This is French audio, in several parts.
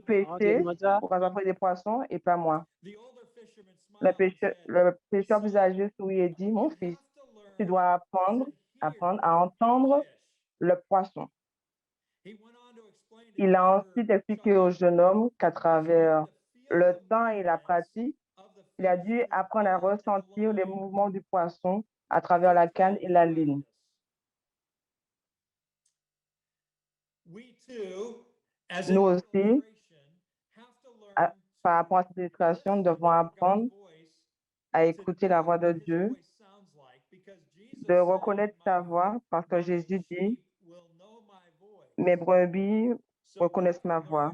pêcher, ou quand on des poissons, et pas moi. Le pêcheur plus âgé sourit et dit, mon fils, tu dois apprendre à entendre le poisson. Il a ensuite expliqué au jeune homme qu'à travers le temps et la pratique, il a dû apprendre à ressentir les mouvements du poisson à travers la canne et la ligne. Nous aussi, par rapport à cette illustration, nous devons apprendre à écouter la voix de Dieu, de reconnaître sa voix, parce que Jésus dit, mes brebis reconnaissent ma voix.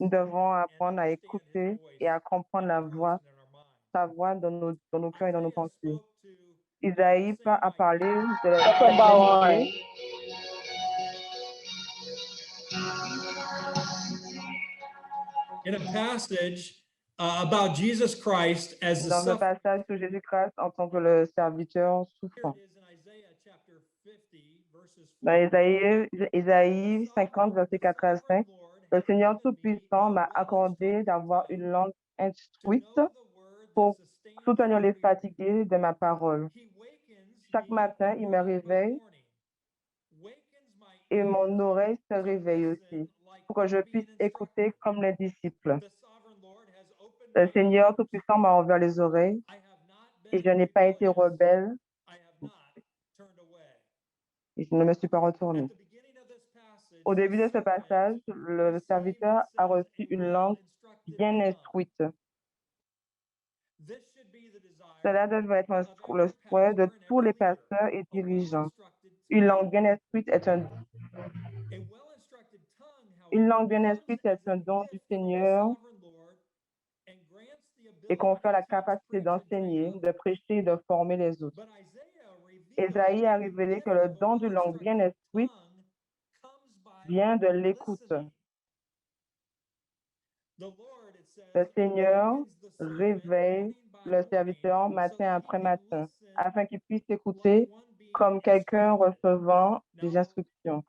Nous devons apprendre à écouter et à comprendre sa voix dans nos cœurs et dans nos pensées. Isaïe a parlé de cette même idée. In a passage about Jesus Christ as the Dans un passage sur Jésus-Christ en tant que le serviteur souffrant. Dans Isaïe 50, verset 4 à 5, le Seigneur Tout-Puissant m'a accordé d'avoir une langue instruite pour soutenir les fatigués de ma parole. Chaque matin, il me réveille et mon oreille se réveille aussi, pour que je puisse écouter comme les disciples. Le Seigneur Tout-Puissant m'a ouvert les oreilles et je n'ai pas été rebelle et je ne me suis pas retourné. Au début de ce passage, le serviteur a reçu une langue bien instruite. Cela devrait être le souhait de tous les pasteurs et dirigeants. Une langue bien instruite est un don du Seigneur et confère la capacité d'enseigner, de prêcher et de former les autres. Isaïe a révélé que le don d'une langue bien instruite vient de l'écoute. Le Seigneur réveille le serviteur matin après matin afin qu'il puisse écouter comme quelqu'un recevant des instructions.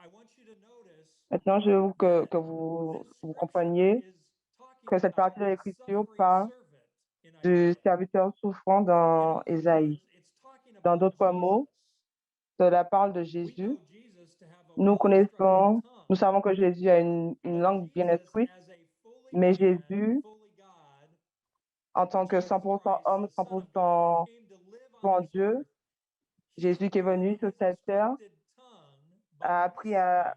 Maintenant, je veux que vous compreniez que cette partie de l'Écriture parle du serviteur souffrant dans Ésaïe. Dans d'autres mots, cela parle de Jésus. Nous savons que Jésus a une langue bien instruite, mais Jésus, en tant que 100% homme, 100% Dieu, Jésus qui est venu sur cette terre, a appris à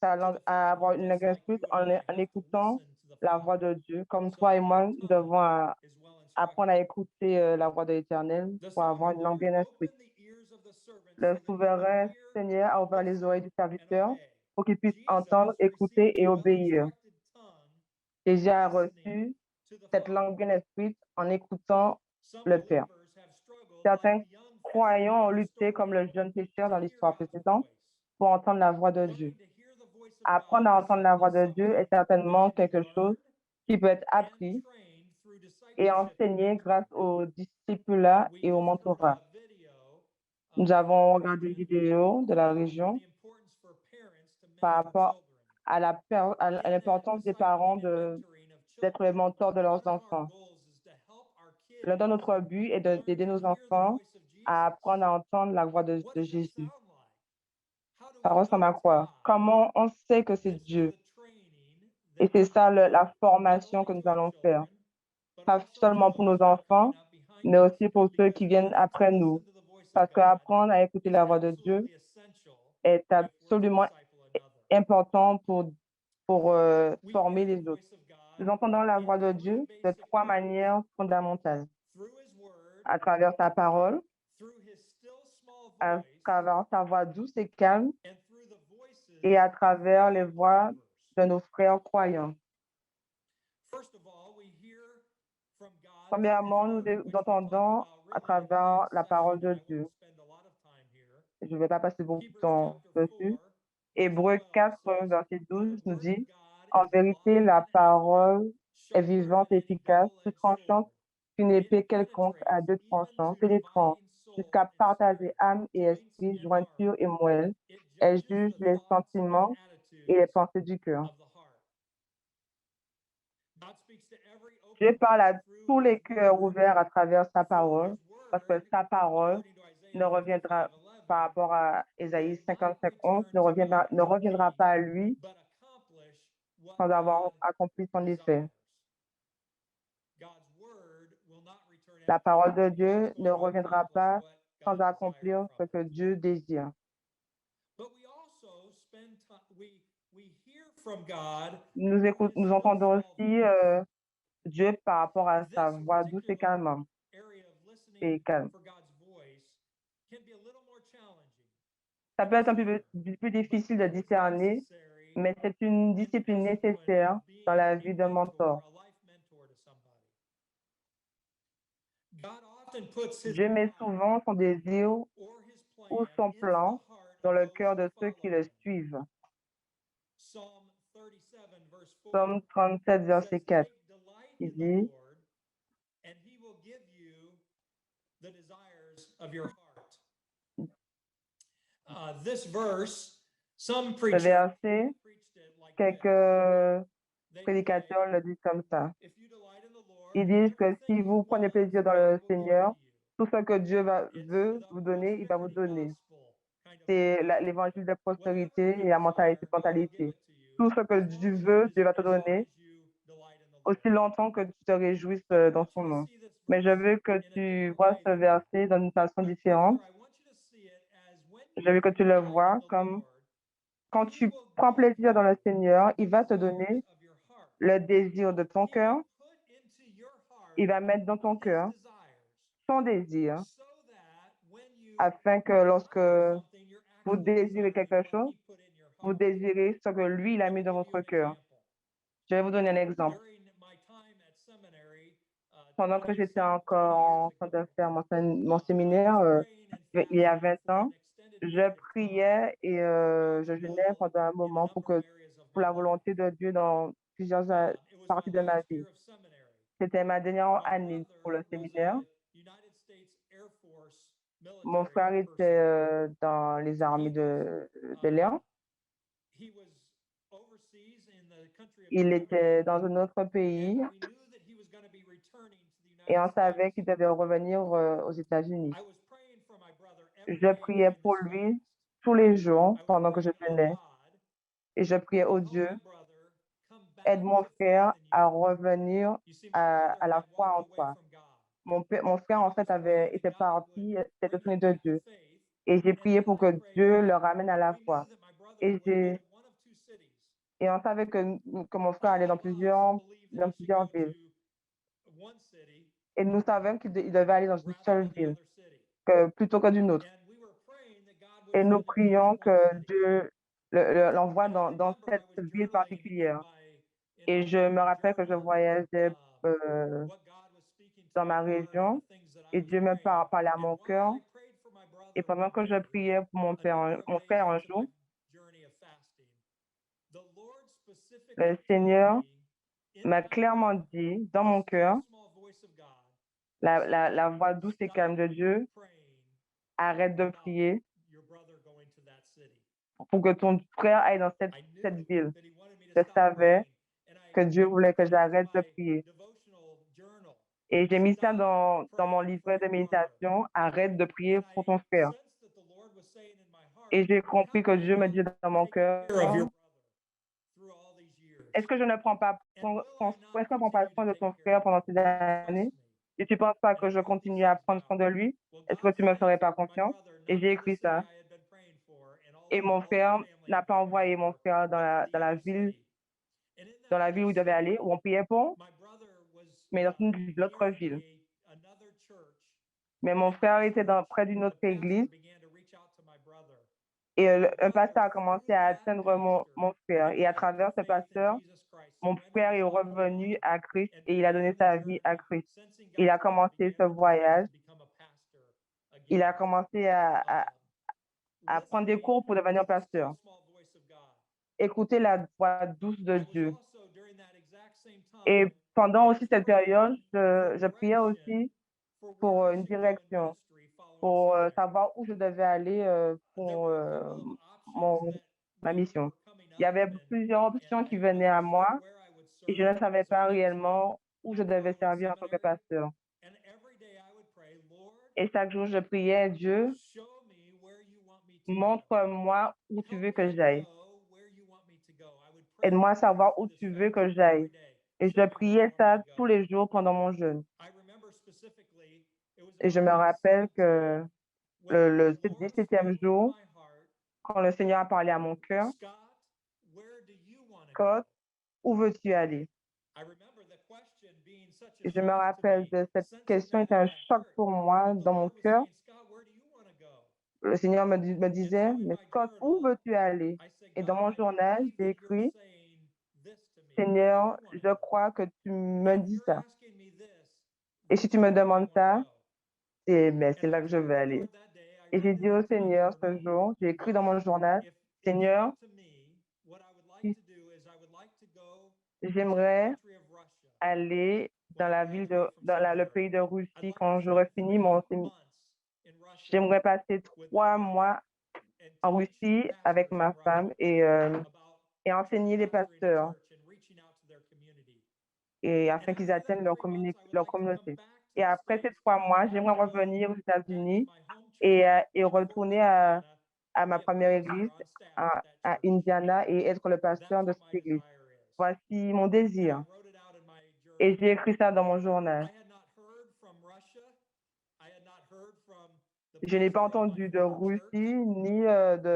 avoir une langue instruite en écoutant la voix de Dieu. Comme toi et moi, nous devons apprendre à écouter la voix de l'Éternel pour avoir une langue bien instruite. Le souverain Seigneur a ouvert les oreilles du serviteur pour qu'il puisse entendre, écouter et obéir. Jésus a reçu cette langue bien instruite en écoutant le Père. Certains croyants ont lutté comme le jeune pécheur dans l'histoire précédente pour entendre la voix de Dieu. Apprendre à entendre la voix de Dieu est certainement quelque chose qui peut être appris et enseigné grâce au discipulat et au mentorat. Nous avons regardé une vidéo de la région par rapport à l'importance des parents d'être les mentors de leurs enfants. L'un de notre but est d'aider nos enfants à apprendre à entendre la voix de Jésus. Ça ressemble à quoi? Comment on sait que c'est Dieu? Et c'est ça la formation que nous allons faire. Pas seulement pour nos enfants, mais aussi pour ceux qui viennent après nous. Parce qu'apprendre à écouter la voix de Dieu est absolument important pour former les autres. Nous entendons la voix de Dieu de trois manières fondamentales. À travers sa parole, à travers sa voix douce et calme, et à travers les voix de nos frères croyants. Premièrement, nous entendons à travers la parole de Dieu. Je ne vais pas passer beaucoup de temps dessus. Hébreux 4, verset 12 nous dit, « En vérité, la parole est vivante et efficace, plus tranchante qu'une épée quelconque à deux tranchants, pénétrant jusqu'à partager âme et esprit, jointure et moelle. Elle juge les sentiments et les pensées du cœur. » Dieu parle à tous les cœurs ouverts à travers sa parole, parce que sa parole ne reviendra par rapport à Ésaïe 55:11, ne reviendra pas à lui sans avoir accompli son effet. La parole de Dieu ne reviendra pas sans accomplir ce que Dieu désire. Nous entendons aussi Dieu par rapport à sa voix douce et calme. Et calme. Ça peut être un peu plus difficile de discerner, mais c'est une discipline nécessaire dans la vie d'un mentor. Dieu met souvent son désir ou son plan dans le cœur de ceux qui le suivent. Psaume 37, verset 4, il dit, ce verset, quelques prédicateurs le disent comme ça. Ils disent que si vous prenez plaisir dans le Seigneur, tout ce que Dieu veut vous donner, il va vous donner. C'est l'évangile de prospérité et la mentalité. Tout ce que Dieu veut, Dieu va te donner, aussi longtemps que tu te réjouisses dans son nom. Mais je veux que tu vois ce verset d'une façon différente. Je veux que tu le vois comme quand tu prends plaisir dans le Seigneur, il va te donner le désir de ton cœur. Il va mettre dans ton cœur son désir afin que lorsque vous désirez quelque chose, vous désirez ce que lui, il a mis dans votre cœur. Je vais vous donner un exemple. Pendant que j'étais encore en train de faire mon séminaire, il y a 20 ans, je priais et je jeûnais pendant un moment pour la volonté de Dieu dans plusieurs parties de ma vie. C'était ma dernière année pour le séminaire. Mon frère était dans les armées de l'air. Il était dans un autre pays et on savait qu'il devait revenir aux États-Unis. Je priais pour lui tous les jours pendant que je jeûnais et je priais au Dieu, aide mon frère à revenir à la foi en toi. Mon frère, en fait, était parti, s'était tourné de Dieu. Et j'ai prié pour que Dieu le ramène à la foi. Et, et on savait que mon frère allait dans plusieurs villes. Et nous savions qu'il devait aller dans une seule ville plutôt que d'une autre. Et nous prions que Dieu l'envoie dans cette ville particulière. Et je me rappelle que je voyageais dans ma région et Dieu me parlait à mon cœur. Et pendant que je priais pour mon frère un jour, le Seigneur m'a clairement dit dans mon cœur, la voix douce et calme de Dieu, arrête de prier pour que ton frère aille dans cette ville. Je savais que Dieu voulait que j'arrête de prier. Et j'ai mis ça dans mon livret de méditation, arrête de prier pour ton frère. Et j'ai compris que Dieu me dit dans mon cœur, est-ce que je ne prends pas soin de ton frère pendant ces années? Et tu ne penses pas que je continue à prendre soin de lui? Est-ce que tu ne me ferais pas confiance? Et j'ai écrit ça. Et mon frère n'a pas envoyé mon frère dans la ville où il devait aller, où on priait pour, mais dans l'autre ville. Mais mon frère était près d'une autre église et un pasteur a commencé à atteindre mon frère. Et à travers ce pasteur, mon frère est revenu à Christ et il a donné sa vie à Christ. Il a commencé ce voyage. Il a commencé à prendre des cours pour devenir pasteur. Écouter la voix douce de Dieu. Et pendant aussi cette période, je priais aussi pour une direction, pour savoir où je devais aller pour ma mission. Il y avait plusieurs options qui venaient à moi et je ne savais pas réellement où je devais servir en tant que pasteur. And every day I would pray, Lord, Et chaque jour, je priais, Dieu, show me where you want me to go. montre-moi où tu Help veux me que to j'aille. go where you want me to go. I would pray Aide-moi à that prayer savoir for où this tu veux que fellowship j'aille. every day. Et Show je me where you priais want me ça to tous go. les jours pendant mon jeûne. I remember specifically, it was Et je about me day rappelle 17 que when le the Lord 17e spoke into jour, my heart, quand le Seigneur a parlé à mon cœur, Scott, where do you want to go? Scott, où veux-tu aller? I remember the question being such a Et je me shock to rappelle me, de cette sensing question that était in un my choc heart, pour moi that the dans mon Lord was cœur. saying, Scott, where do you want to go? Le Seigneur me And disait, so in mais my Scott, où journal, veux-tu aller? I said, Et God, dans mon I journal, believe j'ai that you're écrit, saying this to me. Where do Seigneur, you want to je go? crois que tu me And if dis you're ça. asking me this, Et si which tu me way do I demandes want to ça, go? c'est And I là que je told vais the aller. Lord that day, I Et j'ai wrote dit it au into my Seigneur ce journal, jour, j'ai écrit dans mon God, journal, if it's Seigneur, up to me, what I would like si to do is I would like to go into the j'aimerais country of Russia aller when dans I la ville graduate from le seminary. pays de I'd Russie like quand to j'aurai spend fini 3 months in Russia j'aimerais passer with 3 my wife mois and en teach Russie avec pastors ma in femme Russia about et church enseigner les pastoring the pasteurs church and reaching out to their community. et And afin qu'ils after that atteignent 3 months, I would leur like to come communauté. back to Et the après ces States, 3 but I would mois, like j'aimerais to go revenir aux back to États-Unis my home church et in Fort retourner Wayne, Indiana, à to ma be a première pastor église on staff at that à church. Indiana et être le pasteur That's de what cette my église. desire is. Voici mon And I désir. wrote it out in my Et journal. j'ai écrit ça dans mon I journal. had not heard from Russia. I had not heard from the Je n'ai pas pastor of my entendu de former Russie church. ni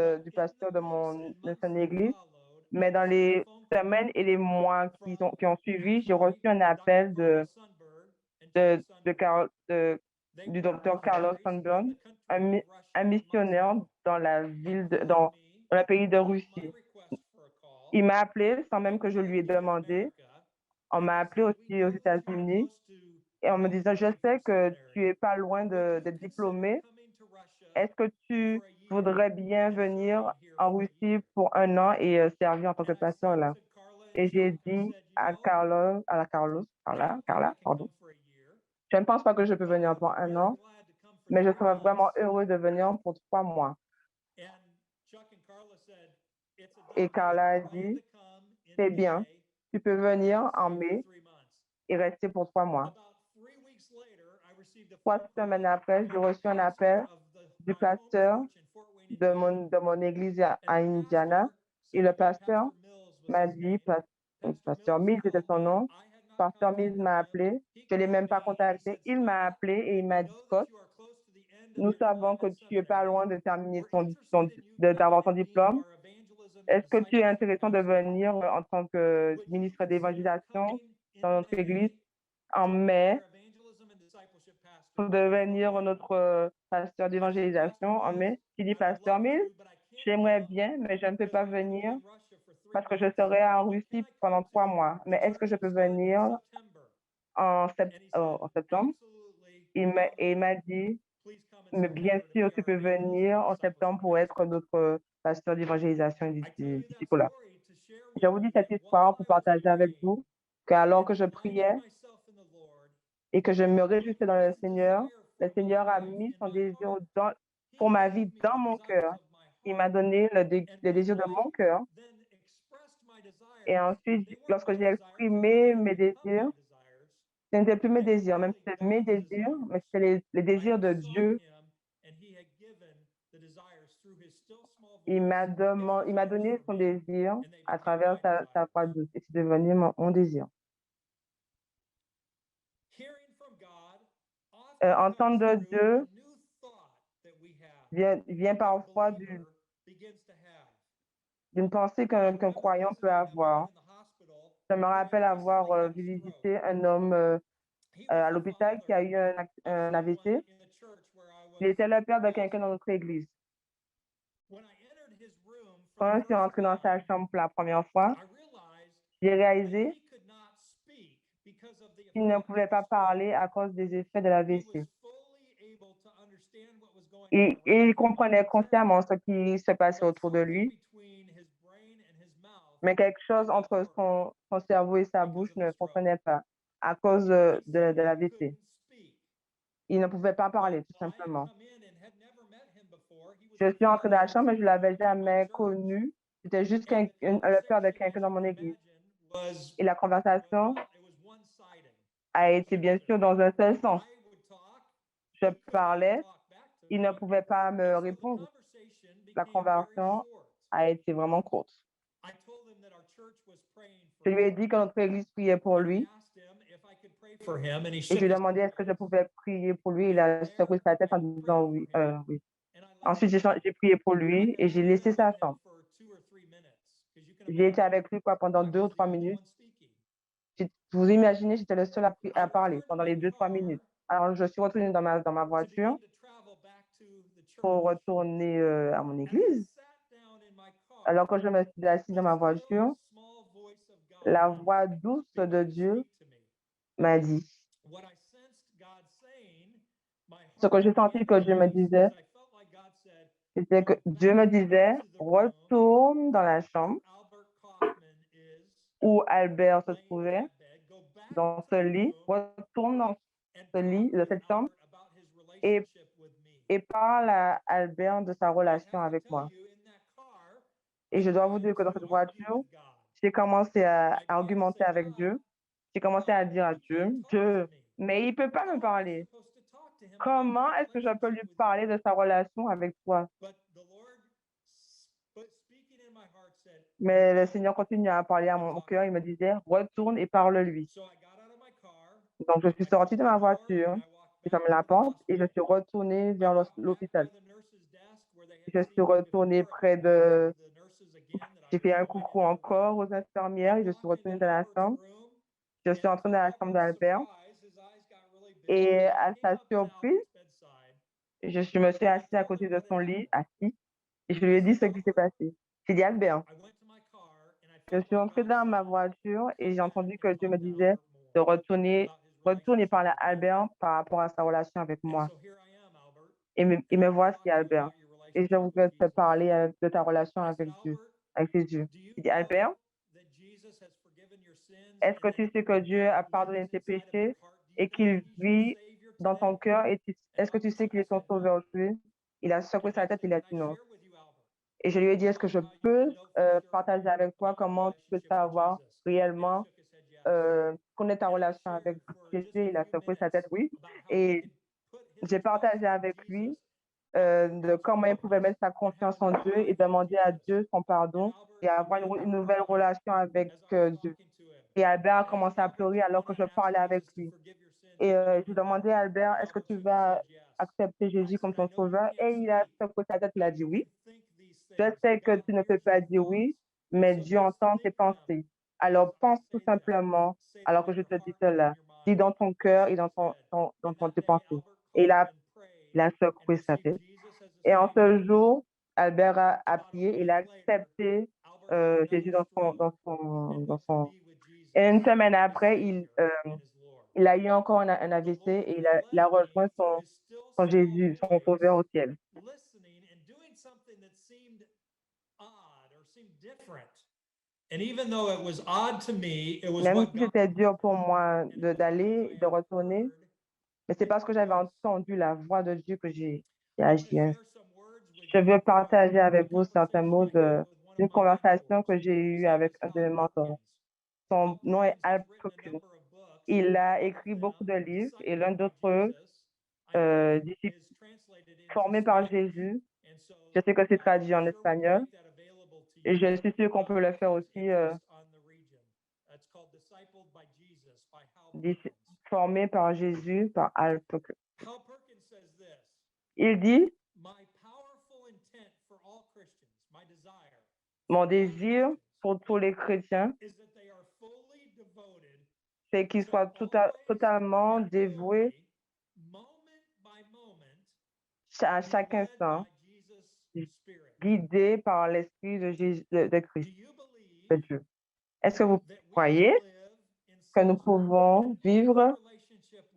But du in the pasteur de weeks and de months son that église. followed, I Mais dans received a les phone call semaines et les mois from qui ont suivi, j'ai actually reçu un Dr. appel Carlos Sundberg and Jerry Sundberg. du They were docteur Carlos missionaries in Sandburn, the country of un Russia months missionnaire ago dans la and ville called me dans le pays de at my Russie. request for a call Il m'a appelé sans même and que je lui ai told me in demandé. America, On and m'a he appelé said, we aussi aux know that you are États-Unis close to et en me disant, je graduating from sais que tu seminary. es pas loin Would you d'être consider diplômé. coming to Russia Est-ce que tu for a year voudrais bien and venir serving here en for a Russie year? pour 1 an et servir en tant que And I pasteur said là? to Carla and Et j'ai Chuck, I dit said, à Carlos, I don't think I Carla, can pardon, come for a year, je ne pense pas que je peux but I venir would pour be un very an, glad to come for mais je 3 serais vraiment months. heureux de venir pour 3 mois. And Chuck and Carla said, it's a Et done Carla a deal. Plan dit, to come in c'est bien, May tu peux venir and en stay for mai 3 months. et rester pour 3 mois. About 3 weeks later, I received a 3 phone semaines call après, j'ai from the reçu un pastor appel of du my home pasteur church in Fort Wayne, Indiana. de mon église And à the Indiana. pastor Et said le to me, pasteur Pastor Mills was m'a his dit, name. Pastor pasteur Mills Mills était called son me. nom, I had not pasteur Mills contacted m'a him. appelé, He je ne l'ai called même pas me and he contacté, said, il m'a Scott, appelé et il we m'a dit, know that Scott, you are close to the end of nous your savons time que at tu es pas seminary. loin de terminer We're interested in you d'avoir coming ton and being diplôme. our evangelism and Est-ce que tu es discipleship intéressant de pastor. venir en tant que Would you ministre consider d'évangélisation coming in dans notre église May en to be mai our evangelism and discipleship pastor pour in Fort devenir Wayne? notre pasteur I said, Pastor d'évangélisation en Mills, mai? J'ai dit, I would pasteur love Mills, to, but I can't j'aimerais come bien, mais je ne peux because pas I'm going to be venir in Russia for 3 parce que je months. serai en But can Russie I come pendant 3 to mois. the Mais est-ce que church je that peux starts in venir September? en, And he said, en septembre? absolutely, Et il come m'a on. dit, Please come in mais bien September to sûr, be tu our peux evangelism venir and en septembre discipleship pour être pastor. notre pasteur d'évangélisation et I tell you that disciple. story to share Je with vous dis you that cette histoire while pour I was partager avec praying vous qu'alors and que je delighting priais myself in the Lord, et que je me God réjouissais put dans le his desire for my Seigneur a life mis in son my désir heart. pour He ma gave vie me dans the mon desires cœur. of my Il m'a heart. donné And le when désir de I mon cœur. then expressed my Et desires, ensuite, they weren't lorsque my j'ai desires, although they exprimé have mes become désirs, my desires. ce n'était plus mes They were désirs, même si really c'était mes God's désirs, mais desires. c'était les I désirs had de sought Dieu. him, and he had given the desires through his still small voice, Il his m'a desires donné for son me, désir and they à became travers my sa voix desires. douce. Et c'est devenu mon désir. Hearing from God often comes Entendre de through Dieu a new thought that we have, vient that a parfois believer begins to have. d'une pensée I qu'un remember croyant peut visiting a man avoir. in the hospital Je me who had rappelle avoir recently had a stroke. visité un homme He was à the l'hôpital qui a father eu of un someone AVC. in the church where I Il was était le père a de quelqu'un pastor. dans notre église. When I entered his room for Quand the je suis first entrée dans sa time, chambre pour la première fois, I realized j'ai that réalisé he could not speak because of the qu'il ne effect pouvait of the pas stroke. parler à cause des effets de He l'AVC. was fully able to understand what was going on around Il him, comprenait exactly, consciemment ce qui se passait but autour de something lui, between his brain and his mouth mais quelque did chose not entre work son cerveau et sa because bouche of the ne stroke. fonctionnait pas à cause He de simply l'AVC. couldn't speak. Il ne pouvait pas Well, parler, tout I had simplement. come in and had never met him before. He was Je the suis entrée dans la father of chambre, mais je ne l'avais someone in my jamais church. connu. C'était juste And the le père de conversation, quelqu'un as dans you mon can église. imagine, was, Et la conversation, well, it was one-sided. a été bien sûr dans un seul sens. Je parlais, il ne pouvait pas me répondre. La conversation a été vraiment courte. Je lui ai dit que notre église priait pour lui et je lui ai demandé est-ce que je pouvais prier pour lui. Il a secoué sa tête en disant oui. Oui. Ensuite, j'ai prié pour lui et j'ai laissé sa chambre. J'ai été avec lui pendant 2 ou 3 minutes. Vous imaginez, j'étais le seul à parler pendant les 2 ou 3 minutes. Alors, je suis retournée dans ma voiture pour retourner à mon église. Alors que je me suis assise dans ma voiture, la voix douce de Dieu m'a dit, ce que j'ai senti que Dieu me disait, c'était que Dieu me disait, retourne dans la chambre où Albert se trouvait, dans ce lit, retourne dans ce lit, de cette chambre, et, et parle à Albert de sa relation avec moi. Et je dois vous dire que dans cette voiture, j'ai commencé à argumenter avec Dieu. J'ai commencé à dire à Dieu, Dieu, mais il ne peut pas me parler. Comment est-ce que je peux lui parler de sa relation avec toi? Mais le Seigneur continue à parler à mon cœur. Il me disait, retourne et parle-lui. Donc, je suis sortie de ma voiture, j'ai fermé la porte et je suis retournée vers l'hôpital. Je suis retournée j'ai fait un coucou encore aux infirmières et je suis retournée dans la chambre. Je suis entrée dans la chambre d'Albert et à sa surprise, je me suis assise à côté de son lit, assis, et je lui ai dit ce qui s'est passé. J'ai dit, Albert, je suis entrée dans ma voiture et j'ai entendu que Dieu me disait de retourne et parler à Albert par rapport à sa relation avec moi. Et me voici, Albert. Et je voudrais te parler de ta relation avec Dieu, avec Jésus. Il dit, Albert, est-ce que tu sais que Dieu a pardonné tes péchés et qu'il vit dans ton cœur et est-ce que tu sais qu'il est ton sauveur aussi? Il a secoué sa tête, il a dit non. Et je lui ai dit, est-ce que je peux partager avec toi comment tu peux savoir réellement connaître ta relation avec Jésus? Il a secoué sa tête, oui. Et j'ai partagé avec lui de comment il pouvait mettre sa confiance en Dieu et demander à Dieu son pardon et avoir une nouvelle relation avec Dieu. Et Albert a commencé à pleurer alors que je parlais avec lui. Et je demandais à Albert, est-ce que tu vas accepter Jésus comme ton sauveur? Et il a secoué sa tête, il a dit oui. Je sais que tu ne peux pas dire oui, mais Dieu entend tes pensées. Alors pense tout simplement, alors que je te dis cela, dis dans ton cœur et dans tes pensées. Et il a secoué sa tête. Et en ce jour, Albert a prié, il a accepté Jésus dans son. Et une semaine après, il a eu encore un AVC et il a rejoint son Jésus, son sauveur au ciel. Même si c'était dur pour moi d'aller, de retourner, mais c'est parce que j'avais entendu la voix de Dieu que j'ai agi ainsi. Je veux partager avec vous certains mots d'une conversation que j'ai eue avec un de mes mentors. Son nom est Al Procure. Il a écrit beaucoup de livres et l'un d'entre eux, disciple formé par Jésus, je sais que c'est traduit en espagnol et je suis sûre qu'on peut le faire aussi, formé par Jésus, par Al Procure. Il dit, mon désir pour tous les chrétiens, c'est qu'ils soient totalement dévoués à chaque instant, guidés par l'Esprit de Christ, de Dieu. Est-ce que vous croyez que nous pouvons vivre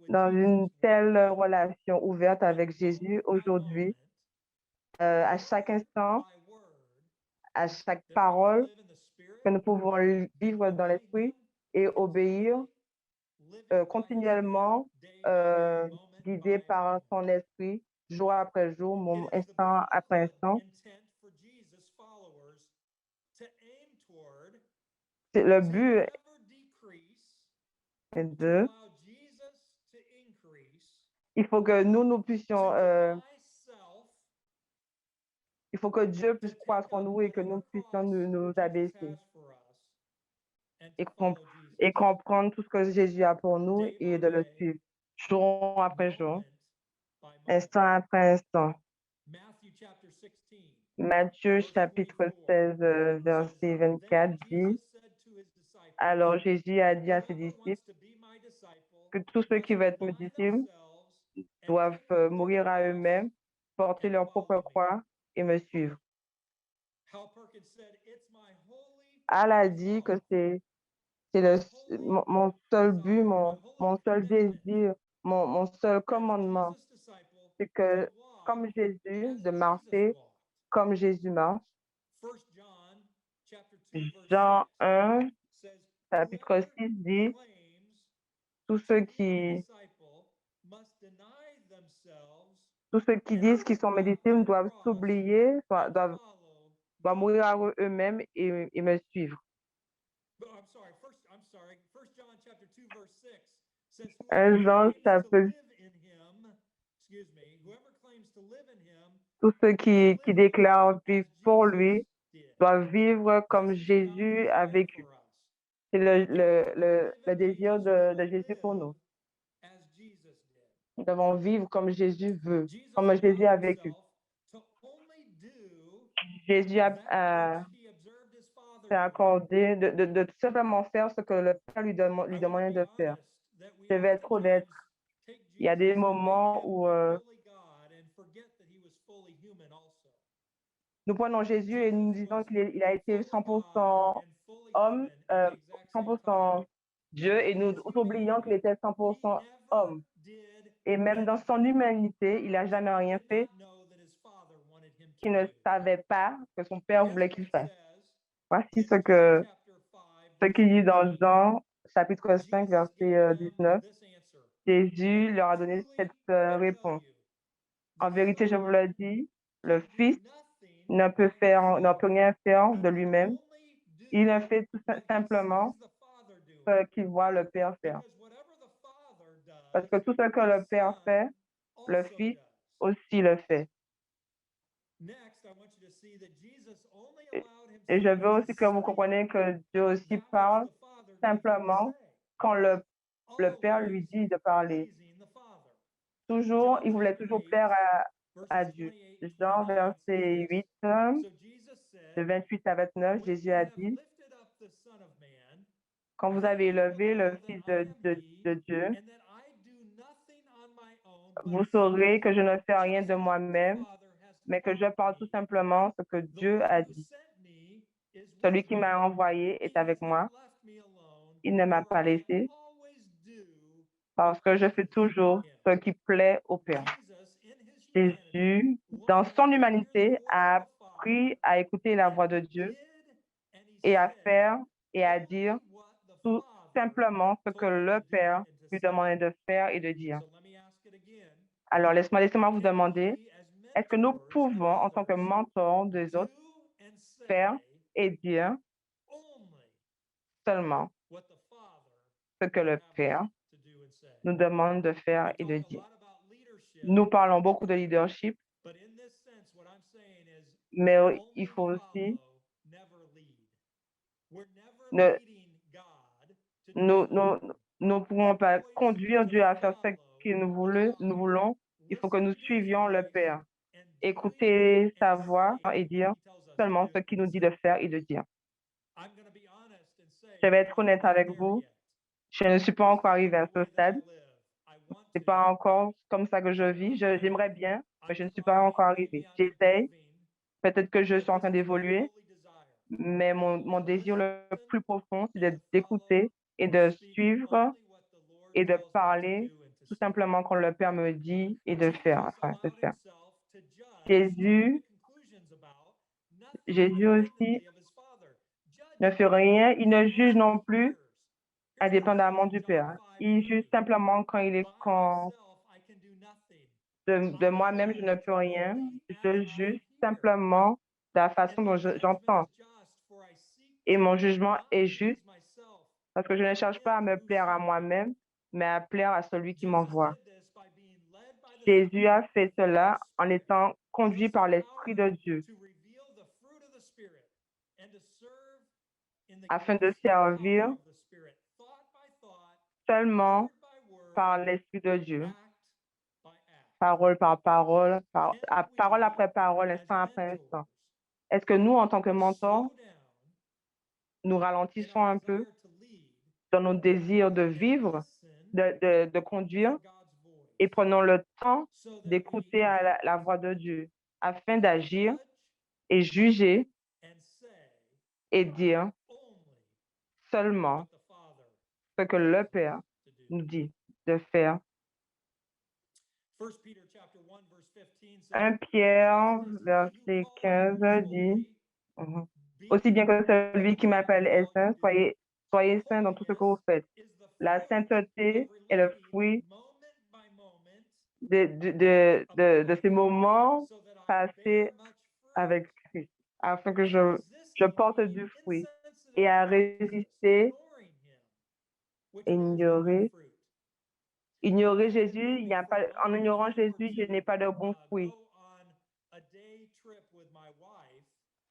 dans une telle relation ouverte avec Jésus aujourd'hui, à chaque instant, à chaque parole, que nous pouvons vivre dans l'Esprit et obéir continuellement, guidé par son esprit, jour après jour, instant après instant. Le but est de Il faut que nous puissions, il faut que Dieu puisse croître en nous et que nous puissions nous abaisser et, et comprendre tout ce que Jésus a pour nous et de le suivre jour après jour, instant après instant. Matthieu chapitre 16, verset 24 dit, alors Jésus a dit à ses disciples que tous ceux qui veulent être mes disciples doivent mourir à eux-mêmes, porter leur propre croix et me suivre. Al a dit que c'est mon seul but, mon seul désir, mon seul commandement, c'est que comme Jésus, de marcher comme Jésus marche. Jean 1, chapitre 6 dit, tous ceux qui disent qu'ils sont mes disciples doivent s'oublier, doivent mourir à eux-mêmes et me suivre. 1 Jean chapitre tous ceux qui déclarent vivre pour lui doivent vivre comme Jésus a vécu. C'est le désir de Jésus pour nous. Nous devons vivre comme Jésus veut, comme Jésus a vécu. Jésus a accordé de tout simplement faire ce que le Père lui demandait de faire. Je vais être honnête. Il y a des moments où nous prenons Jésus et nous disons qu'il a été 100% homme, 100% Dieu, et nous oublions qu'il était 100% homme. Et même dans son humanité, il n'a jamais rien fait qu'il ne savait pas que son Père voulait qu'il fasse. Voici ce qu'il dit dans Jean, chapitre 5, verset 19. Jésus leur a donné cette réponse. En vérité, je vous le dis, le Fils ne peut rien faire de lui-même. Il ne fait tout simplement ce qu'il voit le Père faire. Parce que tout ce que le Père fait, le Fils aussi le fait. Et je veux aussi que vous compreniez que Dieu aussi parle simplement quand le Père lui dit de parler. Toujours, il voulait toujours plaire à Dieu. Jean, verset 8, de 28 à 29, Jésus a dit, quand vous avez élevé le Fils de Dieu, vous saurez que je ne fais rien de moi-même, mais que je parle tout simplement ce que Dieu a dit. Celui qui m'a envoyé est avec moi. Il ne m'a pas laissé parce que je fais toujours ce qui plaît au Père. Jésus, dans son humanité, a appris à écouter la voix de Dieu et à faire et à dire tout simplement ce que le Père lui demandait de faire et de dire. Alors, laissez-moi vous demander, est-ce que nous pouvons, en tant que mentors des autres, faire et dire seulement ce que le Père nous demande de faire et de dire? Nous parlons beaucoup de leadership, mais il faut aussi nous ne pouvons pas conduire Dieu à faire ce que nous voulons. Il faut que nous suivions le Père. Écouter sa voix et dire seulement ce qu'il nous dit de faire et de dire. Je vais être honnête avec vous. Je ne suis pas encore arrivée à ce stade. Ce n'est pas encore comme ça que je vis. J'aimerais bien, mais je ne suis pas encore arrivée. J'essaye. Peut-être que je suis en train d'évoluer, mais mon désir le plus profond, c'est d'écouter et de suivre et de parler tout simplement quand le Père me dit et de faire. Enfin, de faire. Jésus aussi ne fait rien. Il ne juge non plus indépendamment du Père. Il juge simplement quand de moi-même, je ne peux rien. Je juge simplement de la façon dont j'entends. Et mon jugement est juste parce que je ne cherche pas à me plaire à moi-même, mais à plaire à celui qui m'envoie. Jésus a fait cela en étant conduit par l'Esprit de Dieu afin de servir seulement par l'Esprit de Dieu, parole par parole, parole après parole, instant après instant. Est-ce que nous, en tant que mentors, nous ralentissons un peu dans nos désirs de vivre, de conduire, et prenons le temps d'écouter la voix de Dieu afin d'agir et juger et dire seulement ce que le Père nous dit de faire. 1 Pierre, verset 15 dit, aussi bien que celui qui m'appelle est saint, soyez saints dans tout ce que vous faites. La sainteté est le fruit de ces moments passés avec Christ, afin que je porte du fruit et à résister, ignorer Jésus, il n'y a pas, en ignorant Jésus, je n'ai pas de bons fruits.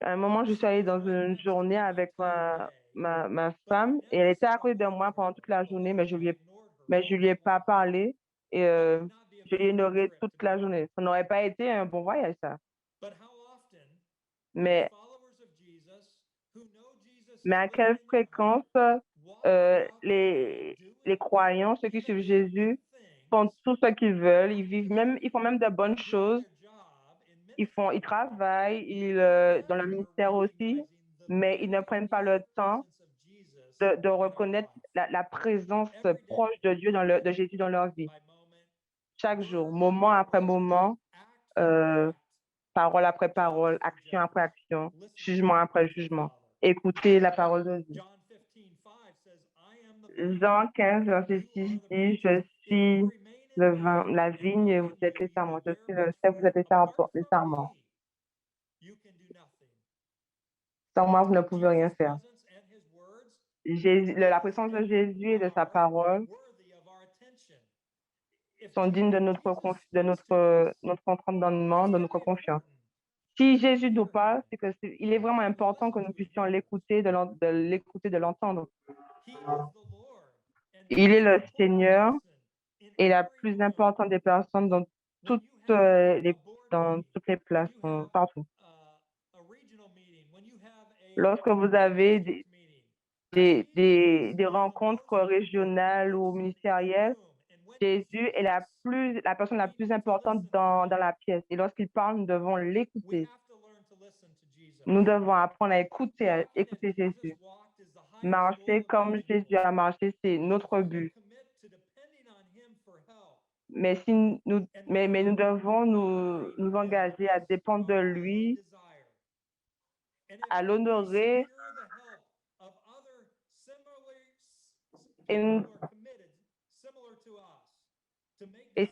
À un moment, je suis allée dans une journée avec ma femme et elle était à côté de moi pendant toute la journée, mais je lui ai pas parlé et je l'ai ignoré toute la journée. Ça n'aurait pas été un bon voyage, ça. Mais, mais à quelle fréquence les croyants, ceux qui suivent Jésus, font tout ce qu'ils veulent, ils font même de bonnes choses, ils travaillent, dans le ministère aussi, mais ils ne prennent pas le temps de reconnaître la présence proche de Dieu, de Jésus dans leur vie. Chaque jour, moment après moment, parole après parole, action après action, jugement après jugement. Écoutez la parole de Dieu. Jean 15, verset 6 dit, je suis le vin, la vigne et vous êtes les sarments. Je suis le cep, vous êtes les sarments. Sans moi, vous ne pouvez rien faire. La présence de Jésus et de sa parole sont dignes de notre entendement, de notre confiance. Si Jésus nous parle, c'est il est vraiment important que nous puissions l'écouter, de l'écouter, de l'entendre. Il est le Seigneur et la plus importante des personnes dans toutes les places, partout. Lorsque vous avez des rencontres régionales ou ministérielles, Jésus est la personne la plus importante dans la pièce. Et lorsqu'il parle, nous devons l'écouter. Nous devons apprendre à écouter Jésus. Marcher comme Jésus a marché, c'est notre but. Mais nous devons nous engager à dépendre de lui, à l'honorer et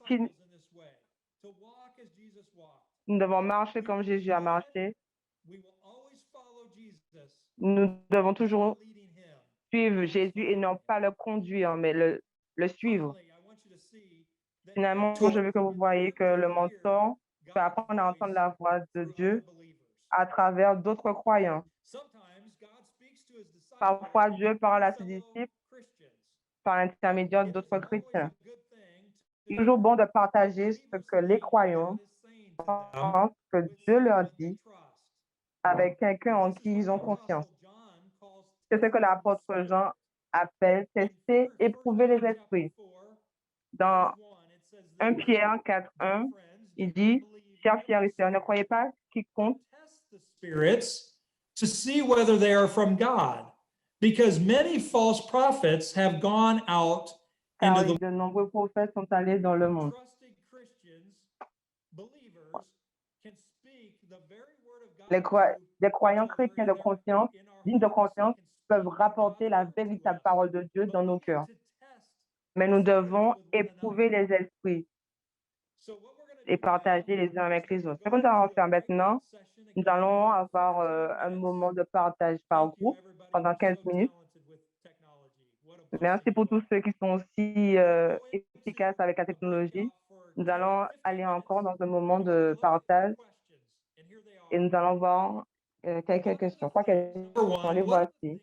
si nous devons marcher comme Jésus a marché, nous devons toujours suivre Jésus et non pas le conduire, mais le suivre. Finalement, je veux que vous voyez que le mentor peut apprendre à entendre la voix de Dieu à travers d'autres croyants. Parfois, Dieu parle à ses disciples par l'intermédiaire d'autres chrétiens. Il est toujours bon de partager ce que les croyants pensent que Dieu leur dit avec quelqu'un en qui ils ont confiance. C'est ce que l'apôtre Jean appelle tester, éprouver les esprits. Dans 1 Pierre 4:1, il dit, chers frères et sœurs, ne croyez pas quiconque spirits to see whether they are from God, because many false prophets have gone out car de nombreux prophètes sont allés dans le monde. Les croyants chrétiens de confiance, dignes de confiance, peuvent rapporter la véritable parole de Dieu dans nos cœurs. Mais nous devons éprouver les esprits et partager les uns avec les autres. Ce que nous allons faire maintenant, nous allons avoir un moment de partage par groupe pendant 15 minutes. Merci pour tous ceux qui sont aussi efficaces avec la technologie. Nous allons aller encore dans un moment de partage et nous allons voir quelques questions. Trois questions, les voici.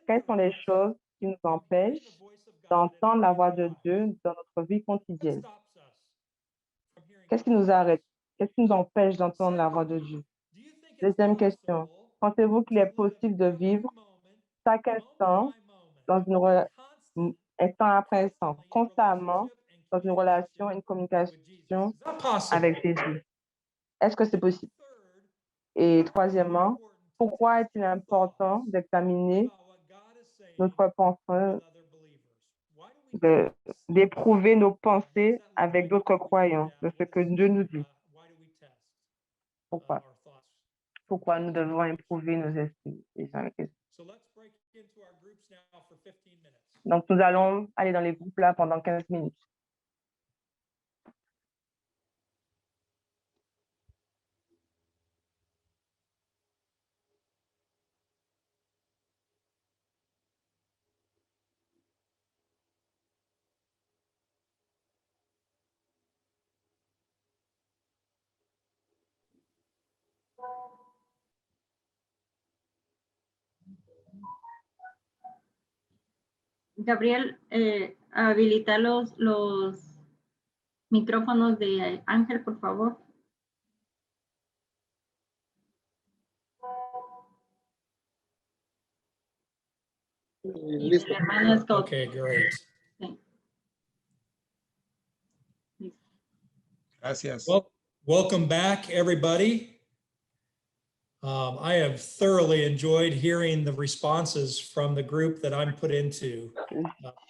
Quelles sont les choses qui nous empêchent d'entendre la voix de Dieu dans notre vie quotidienne? Qu'est-ce qui nous arrête? Qu'est-ce qui nous empêche d'entendre la voix de Dieu? Deuxième question. Pensez-vous qu'il est possible de vivre chaque instant dans instant après instant, constamment dans une relation, une communication avec Jésus? Est-ce que c'est possible? Et troisièmement, pourquoi est-il important d'examiner notre pensée, d'éprouver nos pensées avec d'autres croyants, de ce que Dieu nous dit? Pourquoi? Pourquoi nous devons éprouver nos esprits? Donc, nous allons aller dans les groupes là pendant 15 minutes. Gabriel, habilita los micrófonos de Ángel, por favor. Y del hermano Scott. Okay, great. Sí. Gracias. Well, welcome back, everybody. I have thoroughly enjoyed hearing the responses from the group that I'm put into.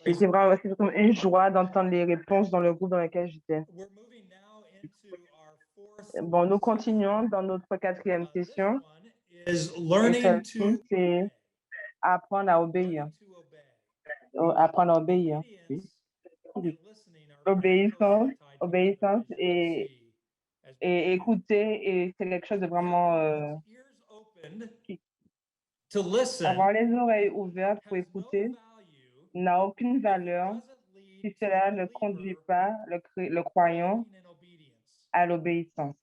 C'est vraiment une joie d'entendre les réponses dans le groupe dans lequel j'étais. We're moving now into our fourth. Bon, nous continuons dans notre quatrième session. Is Et learning celle-ci, to c'est apprendre à obéir. Apprendre à obéir. Oui. Obéissance et écouter, et c'est quelque chose de vraiment... to listen avoir les oreilles ouvertes pour écouter n'a aucune valeur si cela ne conduit pas le croyant à l'obéissance.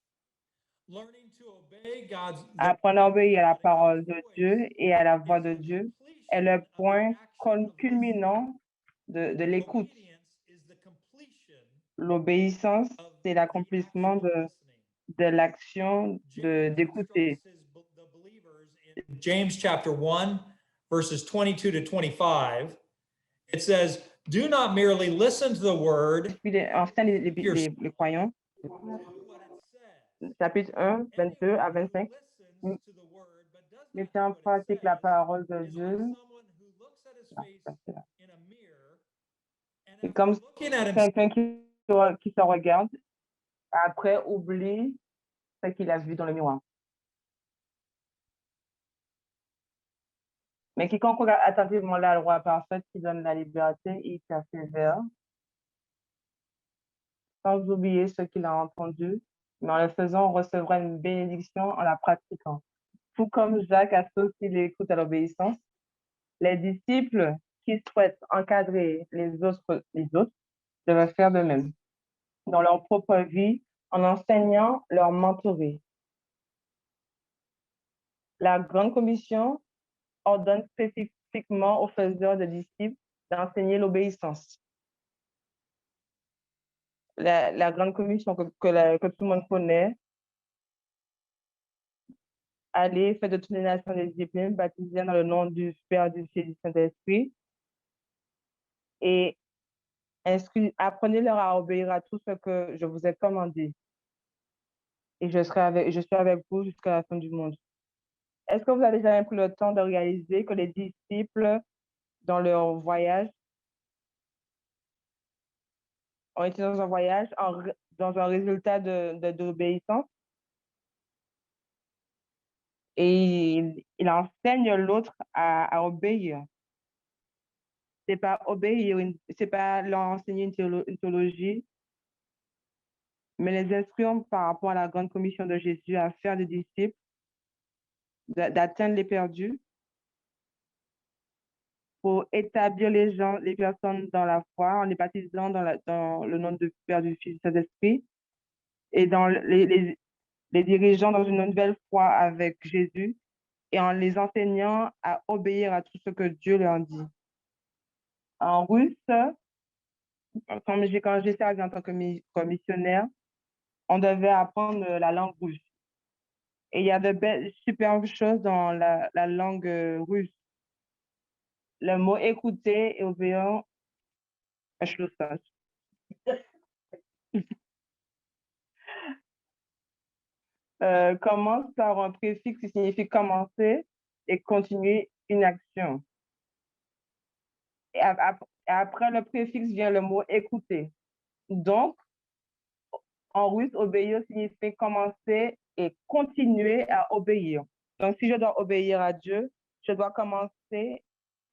Apprendre à obéir à la parole de Dieu et à la voix de Dieu est le point culminant de l'écoute. L'obéissance, c'est l'accomplissement de l'action d'écouter. James chapter 1, verses 22 to 25, it says, do not merely listen to the word. Puis enfin, les croyants, chapitre 1, 22 à 25, mettez en pratique la parole de Dieu. C'est comme quelqu'un qui se regarde, après oublie ce qu'il a vu dans le miroir. Mais quiconque regarde attentivement la loi parfaite qui donne la liberté et persévère, sans oublier ce qu'il a entendu, mais en le faisant, on recevra une bénédiction en la pratiquant. Tout comme Jacques associe l'écoute à l'obéissance, les disciples qui souhaitent encadrer les autres devraient faire de même dans leur propre vie en enseignant leur mentorer. La Grande Commission ordonne spécifiquement aux faiseurs de disciples d'enseigner l'obéissance. La Grande Commission que tout le monde connaît, allez, faites de toutes les nations des disciples, baptisés dans le nom du Père, du Fils et du Saint-Esprit, et apprenez-leur à obéir à tout ce que je vous ai commandé. Et je suis avec vous jusqu'à la fin du monde. Est-ce que vous avez jamais pris le temps de réaliser que les disciples, dans leur voyage, ont été dans un voyage, dans un résultat d'obéissance? Et il enseigne l'autre à obéir. C'est pas obéir, c'est pas leur enseigner une théologie, mais les instruire par rapport à la grande commission de Jésus à faire des disciples, d'atteindre les perdus, pour établir les personnes dans la foi en les baptisant dans le nom du Père, du Fils et du Saint-Esprit et dans les dirigeant dans une nouvelle foi avec Jésus et en les enseignant à obéir à tout ce que Dieu leur dit. En russe, quand j'ai servi en tant que comme missionnaire, on devait apprendre la langue russe. Et il y a de belles, superbes choses dans la langue russe. Le mot écouter et obéir, je le sais. Commence par un préfixe qui signifie commencer et continuer une action. Et après le préfixe vient le mot écouter. Donc, en russe, obéir signifie commencer et continuer à obéir. Donc, si je dois obéir à Dieu, je dois commencer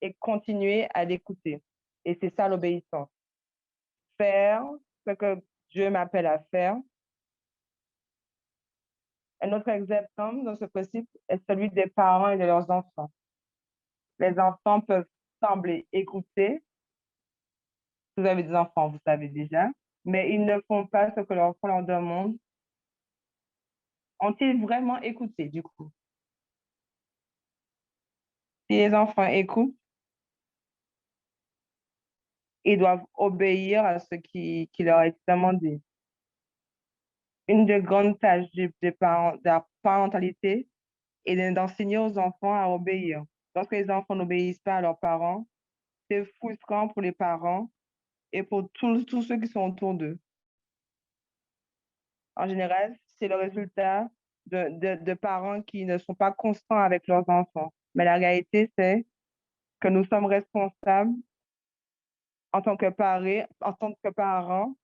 et continuer à l'écouter. Et c'est ça l'obéissance. Faire ce que Dieu m'appelle à faire. Un autre exemple dans ce principe est celui des parents et de leurs enfants. Les enfants peuvent sembler écouter. Si vous avez des enfants, vous savez déjà, mais ils ne font pas ce que leur enfant leur demande. Ont-ils vraiment écouté du coup? Si les enfants écoutent, ils doivent obéir à ce qui leur est demandé. Une des grandes tâches des parents, de la parentalité est d'enseigner aux enfants à obéir. Lorsque les enfants n'obéissent pas à leurs parents, c'est frustrant pour les parents et pour tous ceux qui sont autour d'eux. En général, c'est le résultat de parents qui ne sont pas constants avec leurs enfants. Mais la réalité, c'est que nous sommes responsables en tant que parents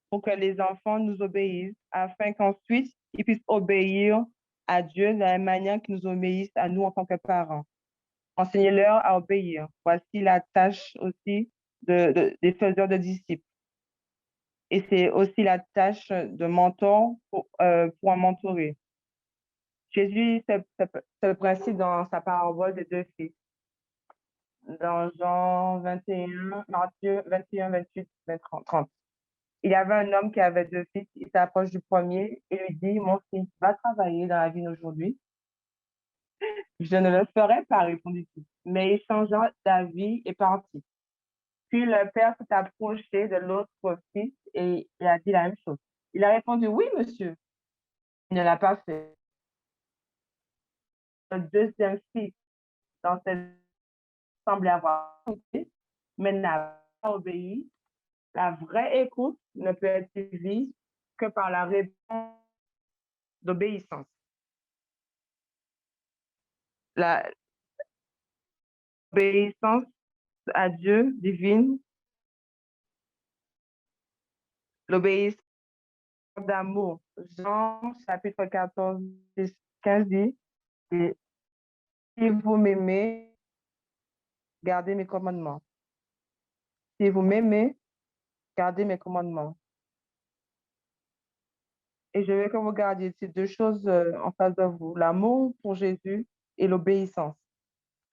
pour que les enfants nous obéissent afin qu'ensuite ils puissent obéir à Dieu de la même manière qu'ils nous obéissent à nous en tant que parents. Enseignez-leur à obéir. Voici la tâche aussi des faiseurs de disciples. Et c'est aussi la tâche de mentor pour un mentoré. Jésus, c'est le principe dans sa parabole des deux fils. Dans Jean 21, Matthieu 21, 28, 30. Il y avait un homme qui avait deux fils. Il s'approche du premier et lui dit, mon fils, va travailler dans la ville aujourd'hui. Je ne le ferai pas, répondit-il. Mais il changea d'avis et partit. Puis le père s'est approché de l'autre fils et il a dit la même chose. Il a répondu, oui, monsieur. Il ne l'a pas fait. Le deuxième fils dans cette semblait avoir écouté, mais n'a pas obéi. La vraie écoute ne peut être suivie que par la réponse d'obéissance. L'obéissance à Dieu divine, l'obéissance d'amour. Jean chapitre 14, 15 dit, si vous m'aimez, gardez mes commandements. Si vous m'aimez, gardez mes commandements. Et je veux que vous gardiez ces deux choses en face de vous, l'amour pour Jésus et l'obéissance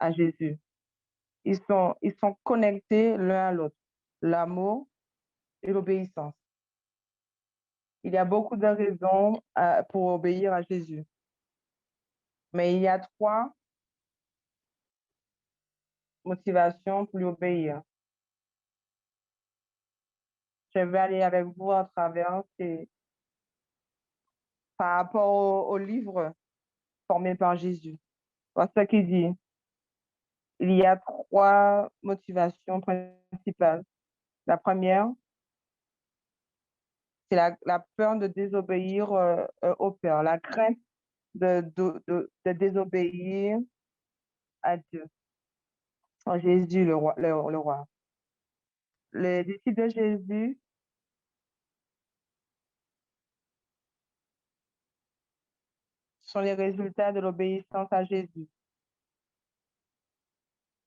à Jésus. Ils sont connectés l'un à l'autre, l'amour et l'obéissance. Il y a beaucoup de raisons pour obéir à Jésus. Mais il y a trois motivations pour lui obéir. Je vais aller avec vous à travers par rapport au livre formé par Jésus. Voilà ce qu'il dit. Il y a trois motivations principales. La première, c'est la peur de désobéir au Père, la crainte de désobéir à Dieu. En Jésus, le roi. Les disciples de Jésus sont les résultats de l'obéissance à Jésus.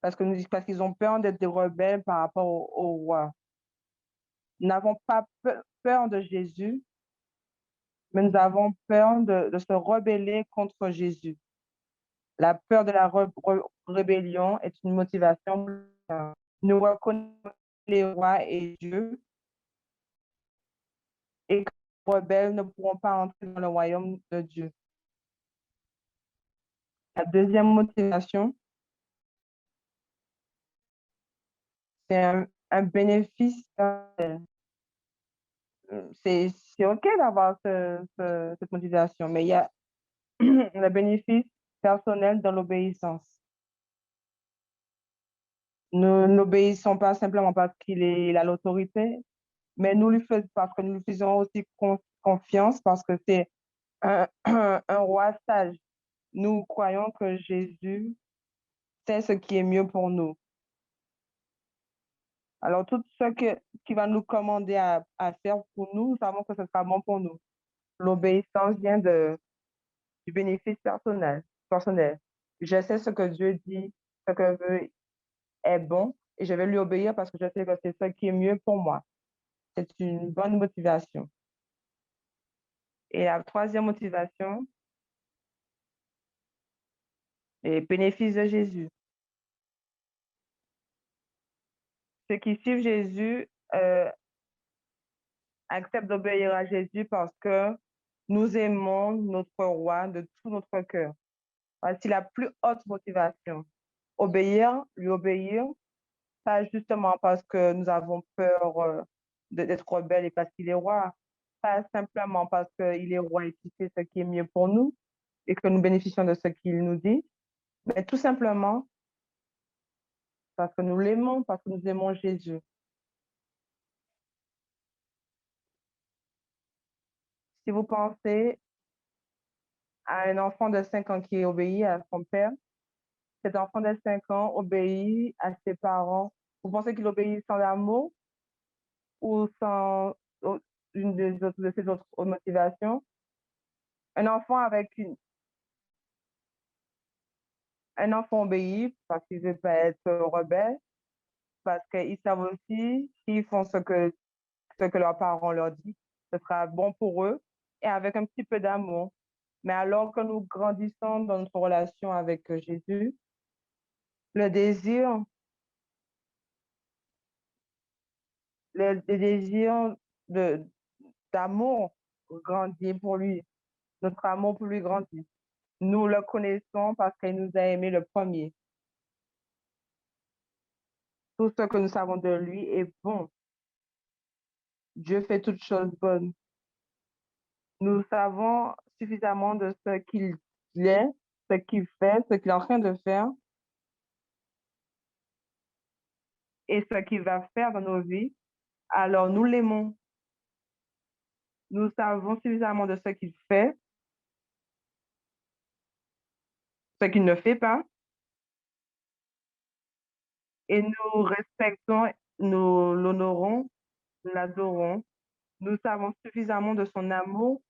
Parce qu'ils ont peur d'être des rebelles par rapport au roi. Nous n'avons pas peur de Jésus, mais nous avons peur de se rebeller contre Jésus. La peur de la rébellion est une motivation. Nous reconnaissons les rois et Dieu et que les rebelles ne pourront pas entrer dans le royaume de Dieu. La deuxième motivation, c'est un bénéfice personnel. C'est OK d'avoir cette motivation, mais il y a le bénéfice personnel dans l'obéissance. Nous n'obéissons pas simplement parce qu'il a l'autorité, mais nous lui faisons parce que nous lui faisons aussi confiance parce que c'est un roi sage. Nous croyons que Jésus sait ce qui est mieux pour nous. Alors, tout ce qu'il va nous commander à faire pour nous, nous savons que ce sera bon pour nous. L'obéissance vient du bénéfice personnel. Je sais ce que Dieu dit, ce que veut est bon, et je vais lui obéir parce que je sais que c'est ce qui est mieux pour moi. C'est une bonne motivation. Et la troisième motivation, les bénéfices de Jésus. Ceux qui suivent Jésus acceptent d'obéir à Jésus parce que nous aimons notre roi de tout notre cœur. Voici la plus haute motivation. Lui obéir, pas justement parce que nous avons peur d'être rebelles et parce qu'il est roi, pas simplement parce qu'il est roi et qu'il fait ce qui est mieux pour nous et que nous bénéficions de ce qu'il nous dit, mais tout simplement parce que nous l'aimons, parce que nous aimons Jésus. Si vous pensez à un enfant de 5 ans qui obéit à son père, cet enfant de 5 ans obéit à ses parents. Vous pensez qu'il obéit sans amour ou sans une de ses autres motivations? Un enfant un enfant obéit parce qu'il ne veut pas être rebelle, parce qu'ils savent aussi s'ils font ce que leurs parents leur disent, ce sera bon pour eux et avec un petit peu d'amour. Mais alors que nous grandissons dans notre relation avec Jésus, le désir, le désir d'amour grandit pour lui. Notre amour pour lui grandit. Nous le connaissons parce qu'il nous a aimés le premier. Tout ce que nous savons de lui est bon. Dieu fait toutes choses bonnes. Nous savons suffisamment de ce qu'il est, ce qu'il fait, ce qu'il est en train de faire et ce qu'il va faire dans nos vies. Alors nous l'aimons. Nous savons suffisamment de ce qu'il fait, ce qu'il ne fait pas, et nous respectons, nous l'honorons, nous l'adorons. Nous savons suffisamment de son amour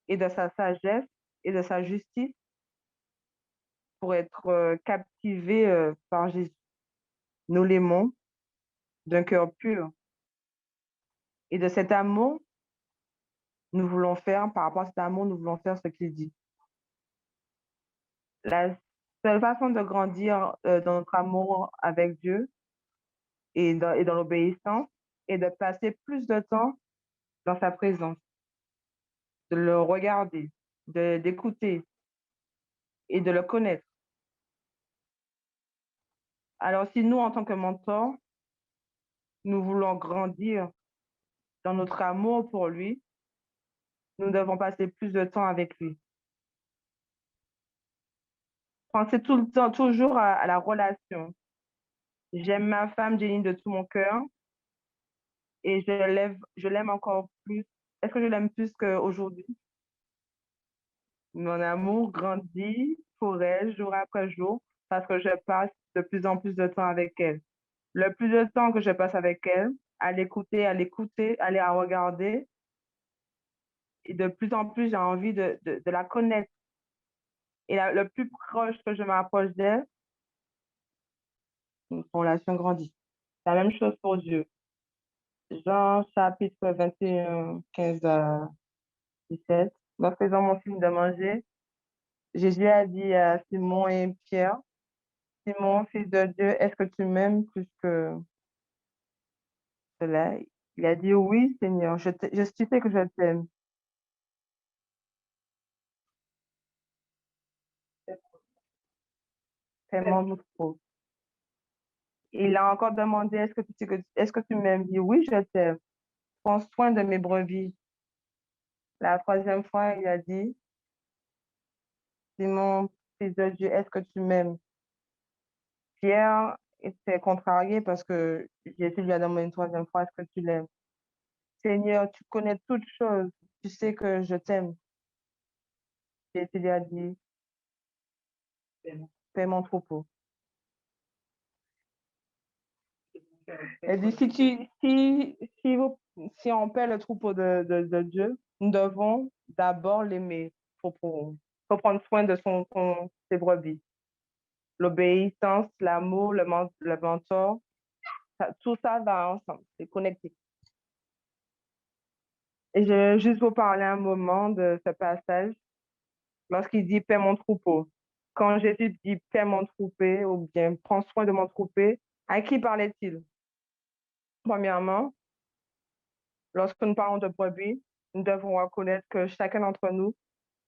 et de sa sagesse et de sa justice pour être captivés par Jésus. Nous l'aimons d'un cœur pur. Et de cet amour, nous voulons faire, par rapport à cet amour, nous voulons faire ce qu'il dit. La seule façon de grandir dans notre amour avec Dieu et dans l'obéissance est de passer plus de temps dans sa présence, de le regarder, d'écouter et de le connaître. Alors, si nous, en tant que mentors, nous voulons grandir dans notre amour pour lui, nous devons passer plus de temps avec lui. Pensez tout le temps, toujours à la relation. J'aime ma femme, Jenny, de tout mon cœur et je l'aime encore plus. Est-ce que je l'aime plus qu'aujourd'hui? Mon amour grandit pour elle jour après jour parce que je passe de plus en plus de temps avec elle. Le plus de temps que je passe avec elle, à l'écouter, à la regarder, et de plus en plus, j'ai envie de la connaître. Et le plus proche que je m'approche d'elle, notre relation grandit. La même chose pour Dieu. Jean chapitre 21, 15 à 17. Lorsqu'ils ont mon signe de manger, Jésus a dit à Simon et Pierre, Simon, fils de Dieu, est-ce que tu m'aimes plus que cela? Il a dit, oui, Seigneur, tu sais que je t'aime. Fais mon troupeau. Il a encore demandé, est-ce que tu m'aimes? Il dit, oui, je t'aime. Prends soin de mes brebis. La troisième fois, il a dit, Simon, fils de Dieu, est-ce que tu m'aimes? Pierre était contrarié parce que Jésus lui a demandé une troisième fois, est-ce que tu l'aimes? Seigneur, tu connais toutes choses. Tu sais que je t'aime. Jésus lui a dit, fais mon troupeau. Il dit, si on paie le troupeau de Dieu, nous devons d'abord l'aimer pour prendre soin de ses brebis. L'obéissance, l'amour, le mentor, tout ça va ensemble, c'est connecté. Et je vais juste vous parler un moment de ce passage lorsqu'il dit paie mon troupeau. Quand Jésus dit paie mon troupeau ou bien prends soin de mon troupeau, à qui parlait-il? Premièrement, lorsque nous parlons de brebis, nous devons reconnaître que chacun d'entre nous,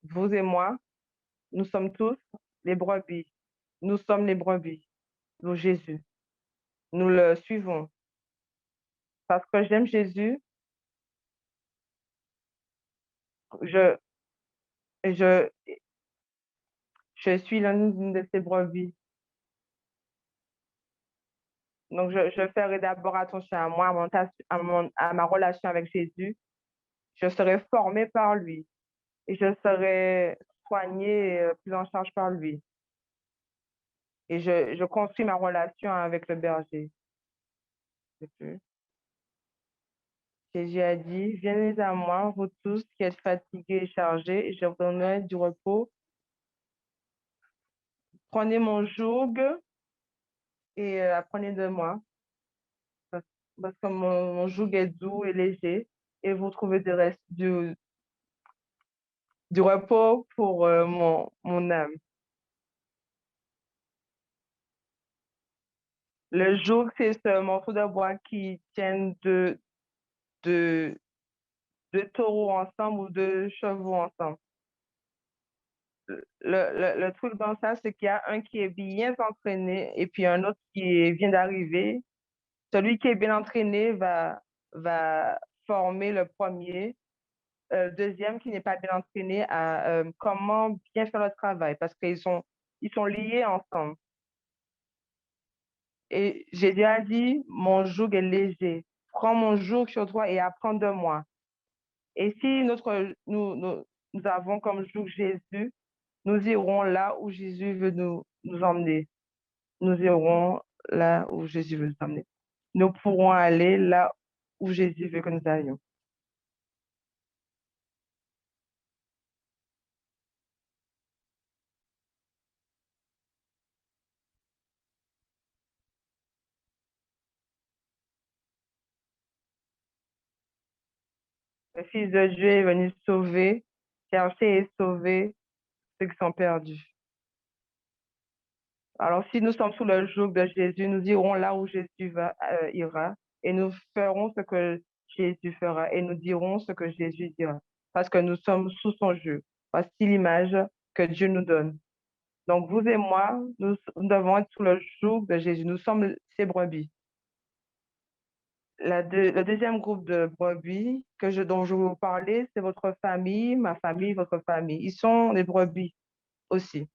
vous et moi, nous sommes tous les brebis. Nous sommes les brebis de Jésus. Nous le suivons. Parce que j'aime Jésus, je, je, je suis l'une de ses brebis. Donc, je ferai d'abord attention à moi, à ma relation avec Jésus. Je serai formée par lui et je serai soignée et prise en charge par lui. Et je construis ma relation avec le berger. Jésus a dit, venez à moi, vous tous qui êtes fatigués et chargés, et je vous donnerai du repos. Prenez mon joug et apprenez de moi, parce que mon joug est doux et léger, et vous trouvez du repos pour mon âme. Le joug, c'est ce morceau de bois qui tient deux taureaux ensemble ou deux chevaux ensemble. Le truc dans ça, c'est qu'il y a un qui est bien entraîné et puis un autre vient d'arriver. Celui qui est bien entraîné va former le premier. Le deuxième qui n'est pas bien entraîné à comment bien faire le travail parce ils sont liés ensemble. Et j'ai déjà dit, mon joug est léger. Prends mon joug sur toi et apprends de moi. Et si nous avons comme joug Jésus, nous irons là où Jésus veut nous emmener. Nous irons là où Jésus veut nous emmener. Nous pourrons aller là où Jésus veut que nous allions. Le Fils de Dieu est venu sauver, chercher et sauver ceux qui sont perdus. Alors, si nous sommes sous le joug de Jésus, nous irons là où Jésus ira et nous ferons ce que Jésus fera et nous dirons ce que Jésus dira parce que nous sommes sous son joug. Voici l'image que Dieu nous donne. Donc, vous et moi, nous devons être sous le joug de Jésus. Nous sommes ses brebis. Le deuxième groupe de brebis dont je vais vous parler, c'est votre famille, ma famille, votre famille. Ils sont les brebis aussi.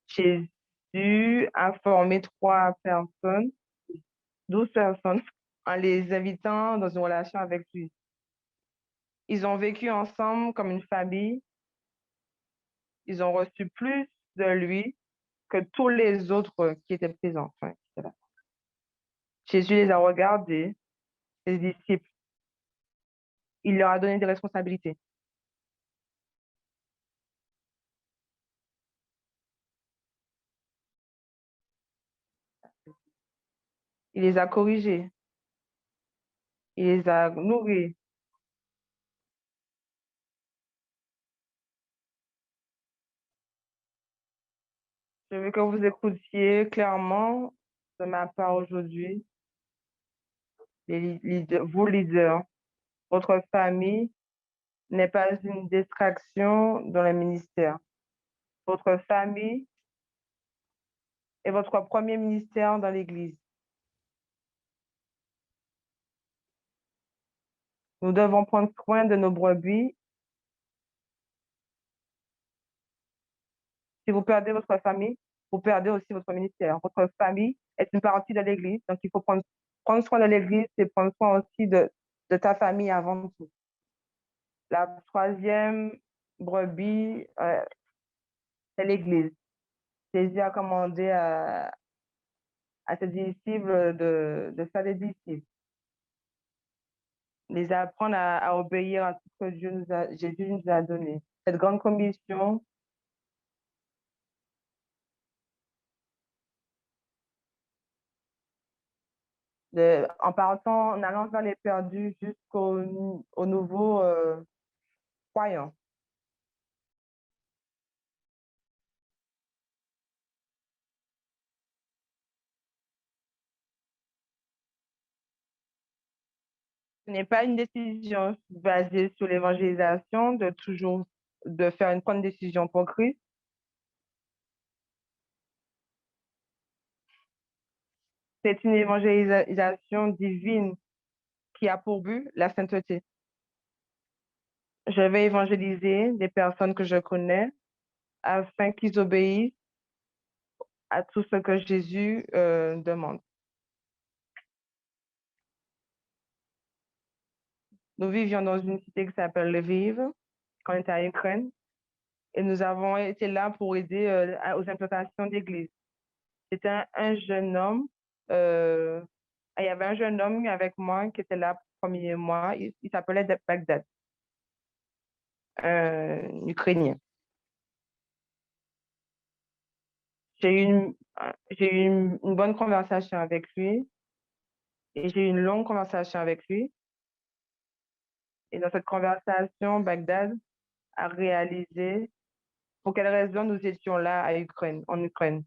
Jésus a formé 12 personnes, en les invitant dans une relation avec lui. Ils ont vécu ensemble comme une famille. Ils ont reçu plus de lui que tous les autres qui étaient présents. Enfin, qui étaient là. Jésus les a regardés, les disciples. Il leur a donné des responsabilités. Il les a corrigés. Il les a nourris. Je veux que vous écoutiez clairement de ma part aujourd'hui, vous leaders. Votre famille n'est pas une distraction dans le ministère. Votre famille est votre premier ministère dans l'Église. Nous devons prendre soin de nos brebis. Si vous perdez votre famille, vous perdez aussi votre ministère. Votre famille est une partie de l'Église, donc il faut prendre soin de l'Église et prendre soin aussi de ta famille avant tout. La troisième brebis, c'est l'Église. Jésus a commandé à ses disciples de faire des disciples, les apprendre à obéir à tout ce que Jésus nous a donné. Cette grande commission, en partant, en allant vers les perdus jusqu'aux nouveaux croyants. Ce n'est pas une décision basée sur l'évangélisation, de faire une bonne décision pour Christ. C'est une évangélisation divine qui a pour but la sainteté. Je vais évangéliser des personnes que je connais afin qu'ils obéissent à tout ce que Jésus demande. Nous vivions dans une cité qui s'appelle Lviv, quand on était à Ukraine, et nous avons été là pour aider aux implantations d'églises. C'était un jeune homme, il y avait un jeune homme avec moi qui était là pour le premier mois, il s'appelait Bagdad, un Ukrainien. J'ai eu une bonne conversation avec lui et j'ai eu une longue conversation avec lui. Et dans cette conversation, Bagdad a réalisé pour quelles raisons nous étions là en Ukraine.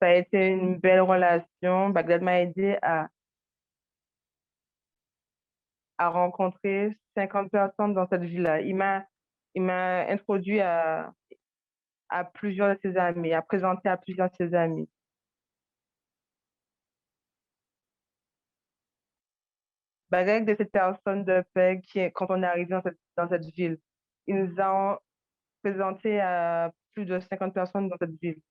Ça a été une belle relation. Bagdad m'a aidé à rencontrer 50 personnes dans cette ville-là. Il m'a introduit à plusieurs de ses amis, à présenter à plusieurs de ses amis. Bagdad de cette personne de paix quand on est arrivé dans cette ville, ils nous ont présenté à plus de 50 personnes dans cette ville.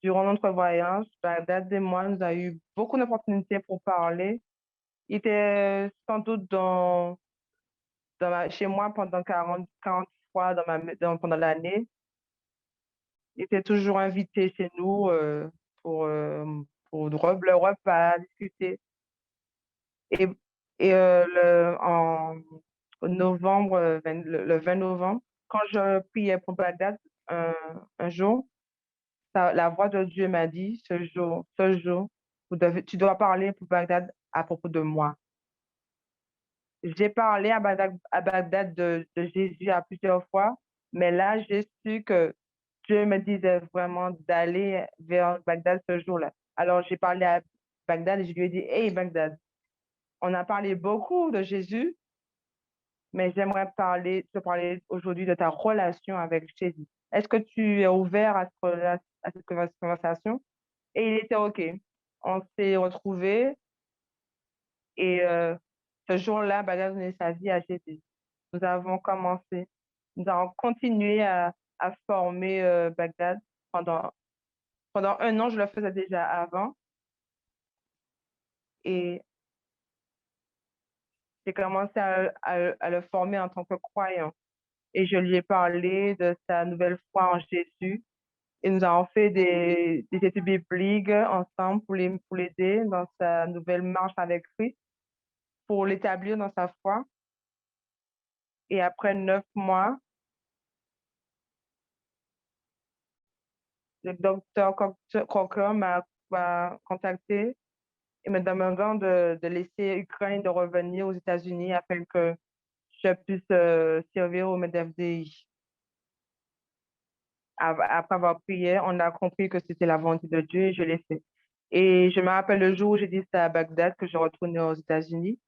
Durant notre voyage, Bagdad et moi, nous avons eu beaucoup d'opportunités pour parler. Il était sans doute chez moi pendant 40 fois pendant l'année. Il était toujours invité chez nous pour le repas, discuter. Et, en novembre, le 20 novembre, quand je priais pour Bagdad un jour, la voix de Dieu m'a dit, ce jour, tu dois parler pour Bagdad à propos de moi. J'ai parlé à Bagdad de Jésus à plusieurs fois, mais là, j'ai su que Dieu me disait vraiment d'aller vers Bagdad ce jour-là. Alors, j'ai parlé à Bagdad et je lui ai dit, hey Bagdad, on a parlé beaucoup de Jésus, mais j'aimerais te parler aujourd'hui de ta relation avec Jésus. Est-ce que tu es ouvert à cette conversation? Et il était OK. On s'est retrouvés et ce jour-là, Bagdad donnait sa vie à Jésus. Nous avons continué à former Bagdad pendant un an. Je le faisais déjà avant. Et j'ai commencé à le former en tant que croyant. Et je lui ai parlé de sa nouvelle foi en Jésus. Et nous avons fait des études bibliques ensemble pour l'aider dans sa nouvelle marche avec Christ, pour l'établir dans sa foi. Et après 9 mois, le docteur Cocker m'a contacté et me demandant de laisser Ukraine de revenir aux États-Unis afin que je puisse servir au MEDFDI. Après avoir prié, on a compris que c'était la volonté de Dieu et je l'ai fait. Et je me rappelle le jour où j'ai dit ça à Bagdad, que je retournais aux États-Unis.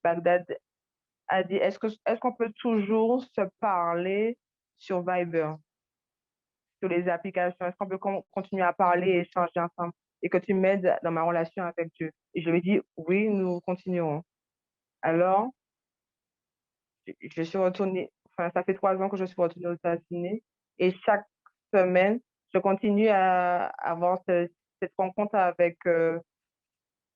Bagdad a dit, est-ce qu'on peut toujours se parler sur Viber, sur les applications? Est-ce qu'on peut continuer à parler et échanger ensemble et que tu m'aides dans ma relation avec Dieu? Et je lui ai dit, oui, nous continuerons. Alors, je suis retournée, enfin, ça fait 3 ans que je suis retournée aux États-Unis et chaque semaine, je continue à avoir cette rencontre avec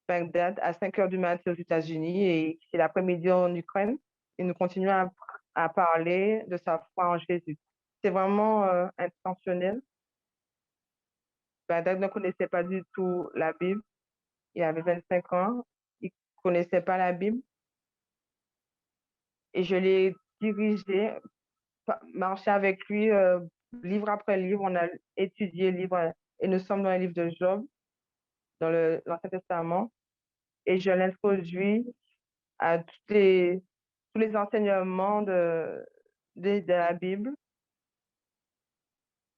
Bagdad à 5 heures du matin aux États-Unis et c'est l'après-midi en Ukraine et nous continuons à parler de sa foi en Jésus. C'est vraiment intentionnel. Bagdad ne connaissait pas du tout la Bible. Il avait 25 ans. Il ne connaissait pas la Bible et je l'ai dirigé marcher avec lui livre après livre. On a étudié livre et nous sommes dans le livre de Job, dans l'Ancien Testament, et je l'introduis à tous les enseignements de la Bible.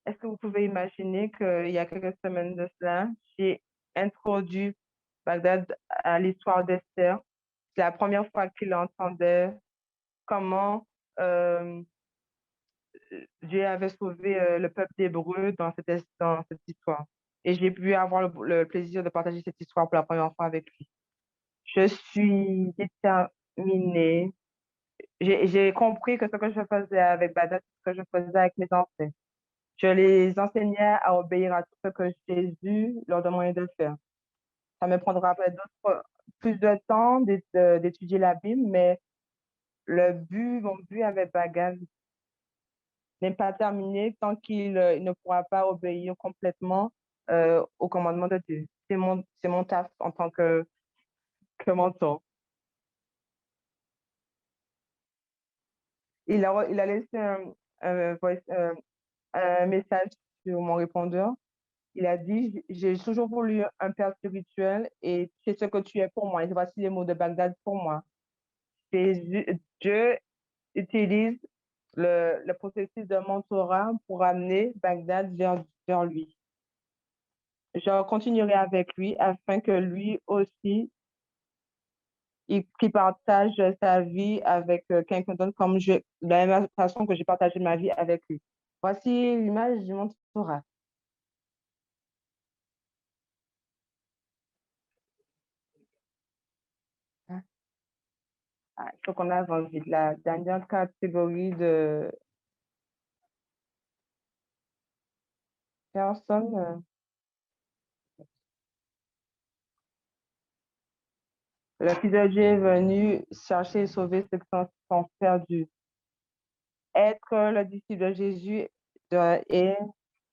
Est-ce que vous pouvez imaginer qu'il y a quelques semaines de cela, j'ai introduit Bagdad à l'histoire d'Esther. C'est la première fois qu'il entendait comment euh, Dieu avait sauvé le peuple hébreu dans cette histoire. Et j'ai pu avoir le plaisir de partager cette histoire pour la première fois avec lui. Je suis déterminée. J'ai compris que ce que je faisais avec Bada, c'est ce que je faisais avec mes enfants. Je les enseignais à obéir à tout ce que Jésus leur demandait de faire. Ça me prendra plus de temps d'étudier la Bible, mais mon but avec Bagad n'est pas terminé tant qu'il ne pourra pas obéir complètement au commandement de Dieu. C'est mon taf en tant que mentor. Il a laissé un message sur mon répondeur. Il a dit, j'ai toujours voulu un père spirituel et c'est ce que tu es pour moi. Et voici les mots de Bagdad pour moi. Dieu utilise le processus de mentorat pour amener Bagdad vers lui. Je continuerai avec lui afin que lui aussi, qu'il partage sa vie avec quelqu'un d'autre de la même façon que j'ai partagé ma vie avec lui. Voici l'image du mentorat. Il faut qu'on avance vite. La dernière catégorie de personnes. Le Fils de Dieu est venu chercher et sauver ceux qui sont perdus. Être le disciple de Jésus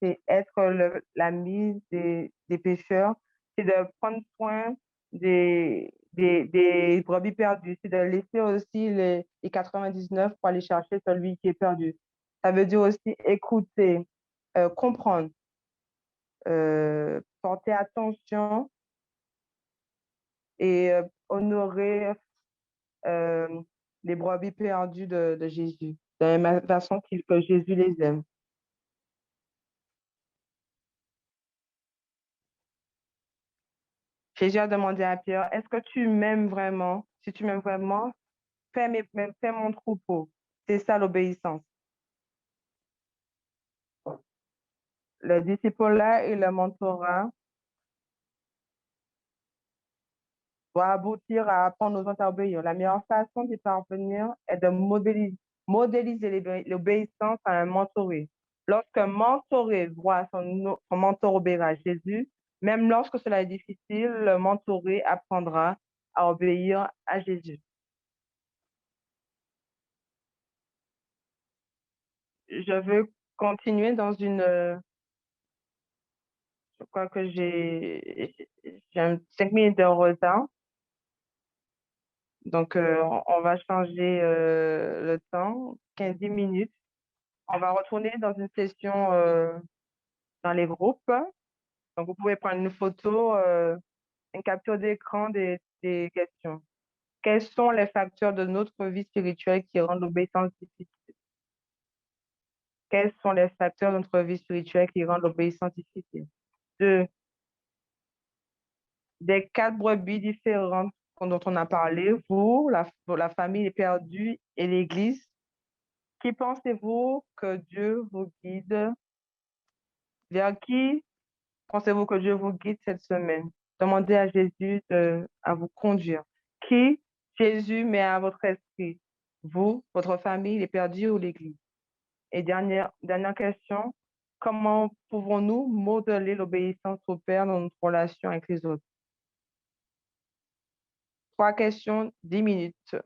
c'est être l'ami des pécheurs, c'est de prendre soin des brebis perdues, c'est de laisser aussi les 99 pour aller chercher celui qui est perdu. Ça veut dire aussi écouter, comprendre, porter attention et honorer euh, les brebis perdues de Jésus, de la même façon que Jésus les aime. Jésus a demandé à Pierre, est-ce que tu m'aimes vraiment? Si tu m'aimes vraiment, fais mon troupeau. C'est ça l'obéissance. Le disciple-là et le mentorat doivent aboutir à apprendre aux autres à obéir. La meilleure façon d'y parvenir est de modéliser l'obéissance à un mentoré. Lorsqu'un mentoré voit son mentor obéir à Jésus, même lorsque cela est difficile, le mentoré apprendra à obéir à Jésus. Je veux continuer je crois que j'ai 5 minutes de retard. Donc, on va changer le temps, 15 minutes. On va retourner dans une session dans les groupes. Donc, vous pouvez prendre une photo, une capture d'écran des questions. Quels sont les facteurs de notre vie spirituelle qui rendent l'obéissance difficile? Quels sont les facteurs de notre vie spirituelle qui rendent l'obéissance difficile? 2. Des 4 brebis différentes dont on a parlé, vous, la famille, les perdus et l'Église, qui pensez-vous que Dieu vous guide? Vers qui pensez-vous que Dieu vous guide cette semaine? Demandez à Jésus à vous conduire. Qui Jésus met à votre esprit? Vous, votre famille, les perdus ou l'Église? Et dernière question, comment pouvons-nous modeler l'obéissance au Père dans notre relation avec les autres? 3 questions, 10 minutes.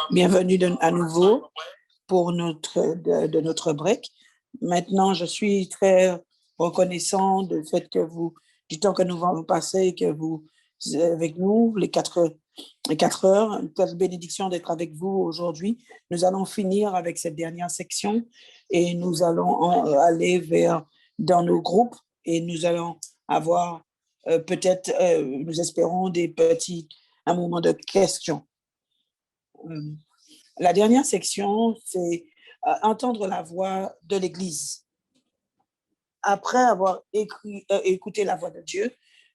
Bienvenue à nouveau pour de notre break. Maintenant, je suis très reconnaissant du fait que du temps que nous avons passé, que vous êtes avec nous, les 4 heures. Quelle bénédiction d'être avec vous aujourd'hui. Nous allons finir avec cette dernière section et nous allons aller dans nos groupes et nous allons avoir peut-être, nous espérons, un moment de questions. La dernière section, c'est entendre la voix de l'Église. Après avoir écouté la voix de Dieu,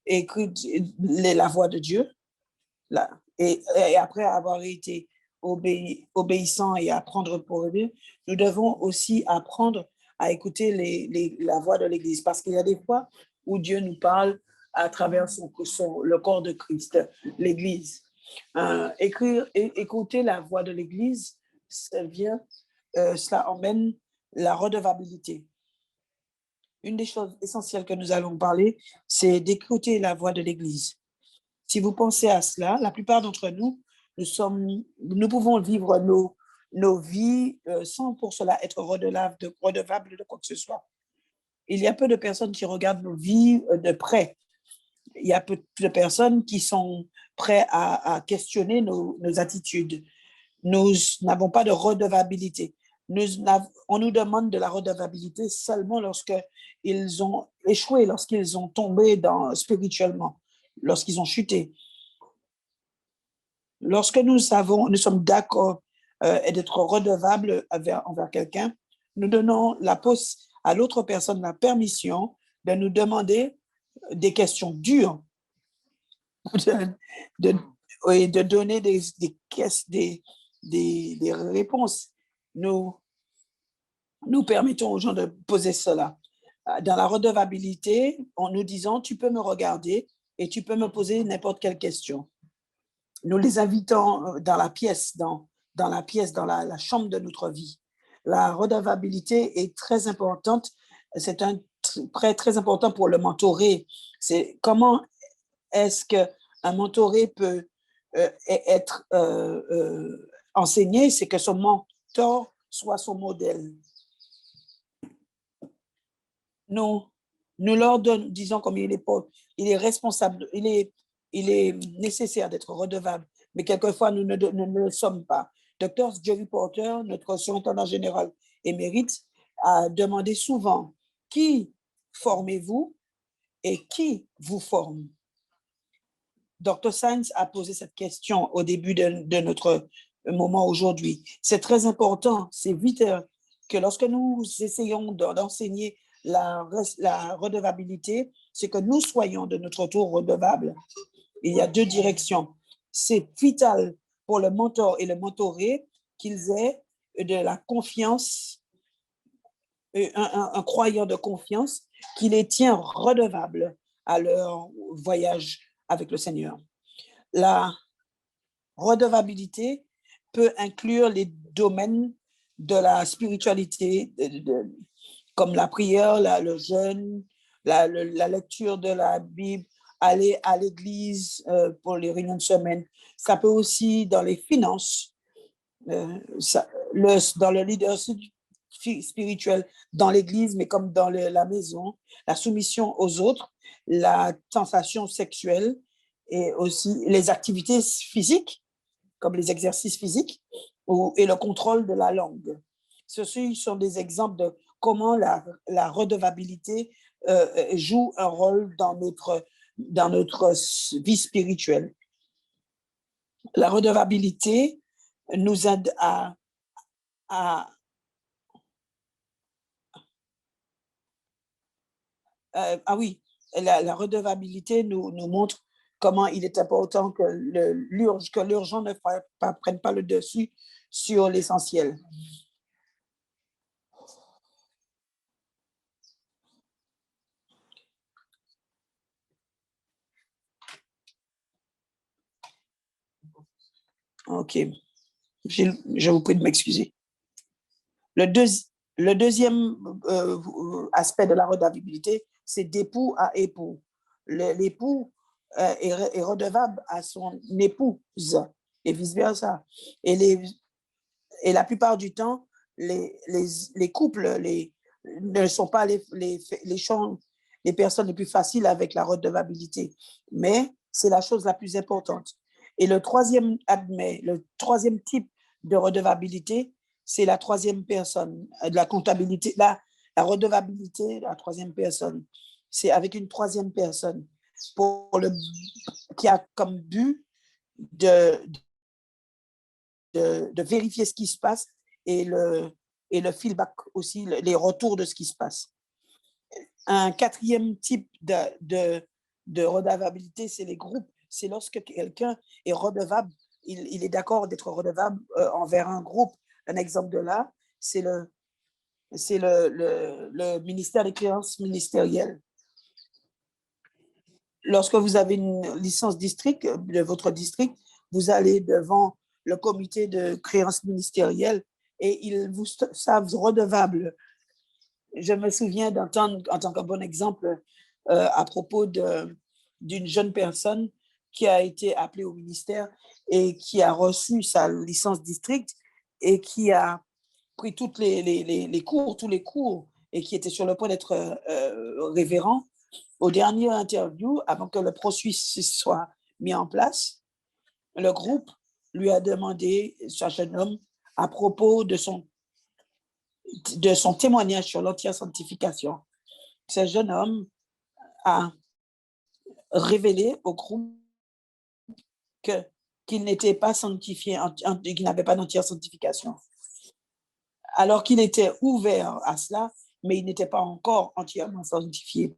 la voix de Dieu, et après avoir été obéissant et apprendre pour eux, nous devons aussi apprendre à écouter la voix de l'Église, parce qu'il y a des fois où Dieu nous parle à travers le corps de Christ, l'Église. Écouter la voix de l'Église, cela emmène la redevabilité. Une des choses essentielles que nous allons parler, c'est d'écouter la voix de l'Église. Si vous pensez à cela, la plupart d'entre nous, nous pouvons vivre nos vies sans pour cela être redevables de quoi que ce soit. Il y a peu de personnes qui regardent nos vies de près. Il y a peu de personnes qui sont prêtes à questionner nos attitudes. Nous n'avons pas de redevabilité. On nous demande de la redevabilité seulement lorsqu'ils ont échoué, lorsqu'ils ont tombé spirituellement, lorsqu'ils ont chuté. Lorsque nous sommes d'accord d'être redevables envers quelqu'un, nous donnons à l'autre personne la permission de nous demander des questions dures, de donner des réponses. Nous permettons aux gens de poser cela. Dans la redevabilité, en nous disant, tu peux me regarder et tu peux me poser n'importe quelle question. Nous les invitons dans la pièce, dans la chambre de notre vie. La redevabilité est très importante. C'est un trait très important pour le mentoré. C'est comment est-ce qu'un mentoré peut être enseigné, c'est que son mentor soit son modèle. Nous leur disons comme il est responsable, il est nécessaire d'être redevable, mais quelquefois nous ne le sommes pas. Dr. Jerry Porter, notre surintendant général émérite, a demandé souvent qui formez-vous et qui vous forme. Dr. Sainz a posé cette question au début de notre moment aujourd'hui. C'est très important, c'est vital que lorsque nous essayons d'enseigner la redevabilité, c'est que nous soyons de notre tour redevables. Il y a 2 directions. C'est vital pour le mentor et le mentoré qu'ils aient de la confiance, un croyant de confiance qui les tient redevables à leur voyage avec le Seigneur. La redevabilité peut inclure les domaines de la spiritualité, comme la prière, le jeûne, la lecture de la Bible, aller à l'église pour les réunions de semaine. Ça peut aussi dans les finances, dans le leadership spirituel, dans l'église, mais comme dans la maison, la soumission aux autres, la tentation sexuelle et aussi les activités physiques, comme les exercices physiques et le contrôle de la langue. Ceux-ci sont des exemples de comment la redevabilité joue un rôle dans notre dans notre vie spirituelle. La redevabilité nous aide à ah oui, la redevabilité nous montre comment il est important que l'urgent ne prenne pas le dessus sur l'essentiel. OK. Je vous prie de m'excuser. Le deuxième aspect de la redevabilité, c'est d'époux à époux. L'époux est redevable à son épouse et vice-versa. Et la plupart du temps, les couples ne sont pas les personnes les plus faciles avec la redevabilité, mais c'est la chose la plus importante. Et le troisième type de redevabilité, c'est la troisième personne, de la comptabilité, la redevabilité, la troisième personne. C'est avec une troisième personne qui a comme but de vérifier ce qui se passe et le feedback aussi, les retours de ce qui se passe. Un quatrième type de redevabilité, c'est les groupes. C'est lorsque quelqu'un est redevable, il est d'accord d'être redevable envers un groupe. Un exemple de là, c'est le ministère des créances ministérielles. Lorsque vous avez une licence district de votre district, vous allez devant le comité de créances ministérielles et ils vous savent redevables. Je me souviens d'entendre, en tant que bon exemple, à propos d'une jeune personne qui a été appelée au ministère et qui a reçu sa licence district et qui a pris tous les cours et qui était sur le point d'être révérend. Au dernier interview, avant que le processus soit mis en place, le groupe lui a demandé, ce jeune homme, à propos de son témoignage sur l'entière sanctification. Ce jeune homme a révélé au groupe qu'il n'était pas sanctifié, qu'il n'avait pas d'entière sanctification. Alors qu'il était ouvert à cela, mais il n'était pas encore entièrement sanctifié.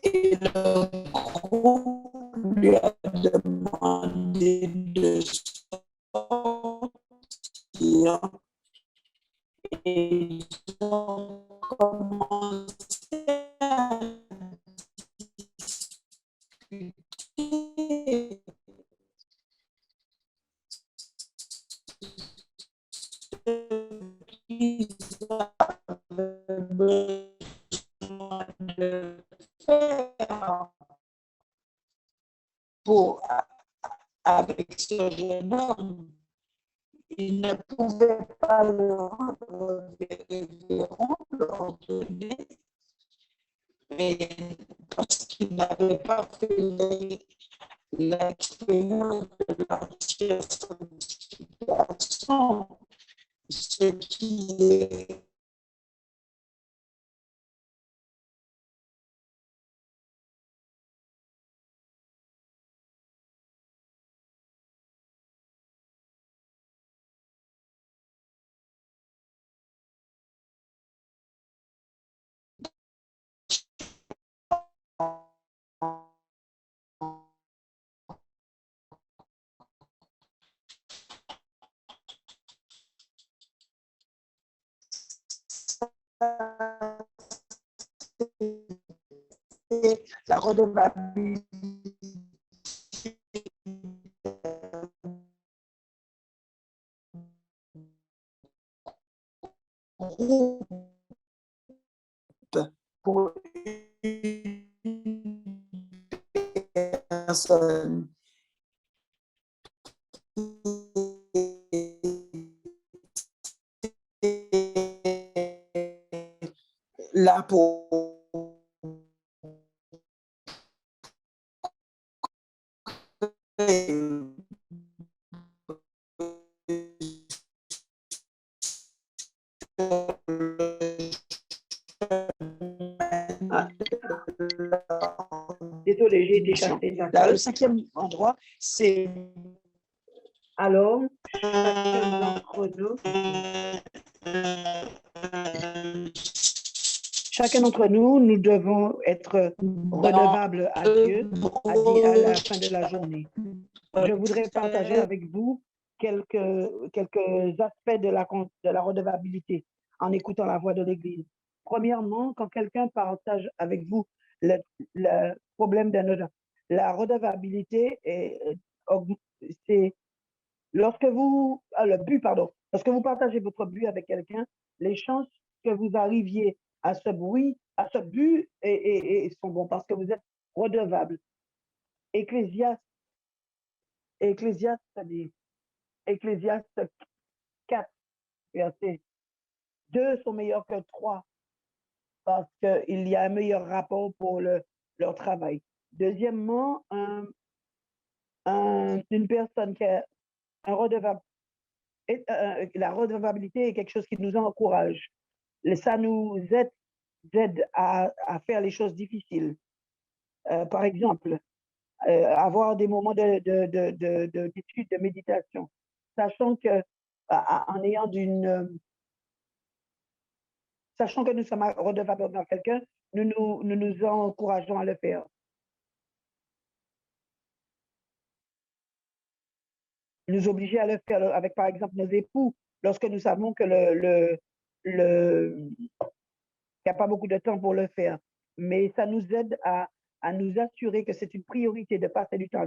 Et le groupe lui a demandé de sortir et ils ont commencé à discuter qu'ils avaient besoin de faire avec ce jeune homme. Il ne pouvait pas le rendre révérend, l'ordonner, mais parce qu'il n'avait pas fait l'expérience de la sanctification, ce qui est la redevabilité pour une personne là pour Désolé, j'ai été chassée. Le 5e endroit, c'est alors chacun d'entre nous. Chacun d'entre nous, nous devons être redevables à Dieu à la fin de la journée. Je voudrais partager avec vous quelques aspects de la redevabilité en écoutant la voix de l'Église. Premièrement, quand quelqu'un partage avec vous le problème la redevabilité, c'est lorsque vous partagez votre but avec quelqu'un, les chances que vous arriviez à ce but sont bons parce que vous êtes redevable. Ecclésiaste 4, verset 2 sont meilleurs que 3 parce qu'il y a un meilleur rapport pour leur travail. Deuxièmement, une personne qui est un redevable, la redevabilité est quelque chose qui nous encourage. Ça nous aide à faire les choses difficiles. Par exemple, avoir des moments d'étude, de méditation, sachant que sachant que nous sommes redevables envers quelqu'un, nous encourageons à le faire. Nous obliger à le faire avec, par exemple, nos époux, lorsque nous savons que qu'il n'y a pas beaucoup de temps pour le faire. Mais ça nous aide à nous assurer que c'est une priorité de passer du temps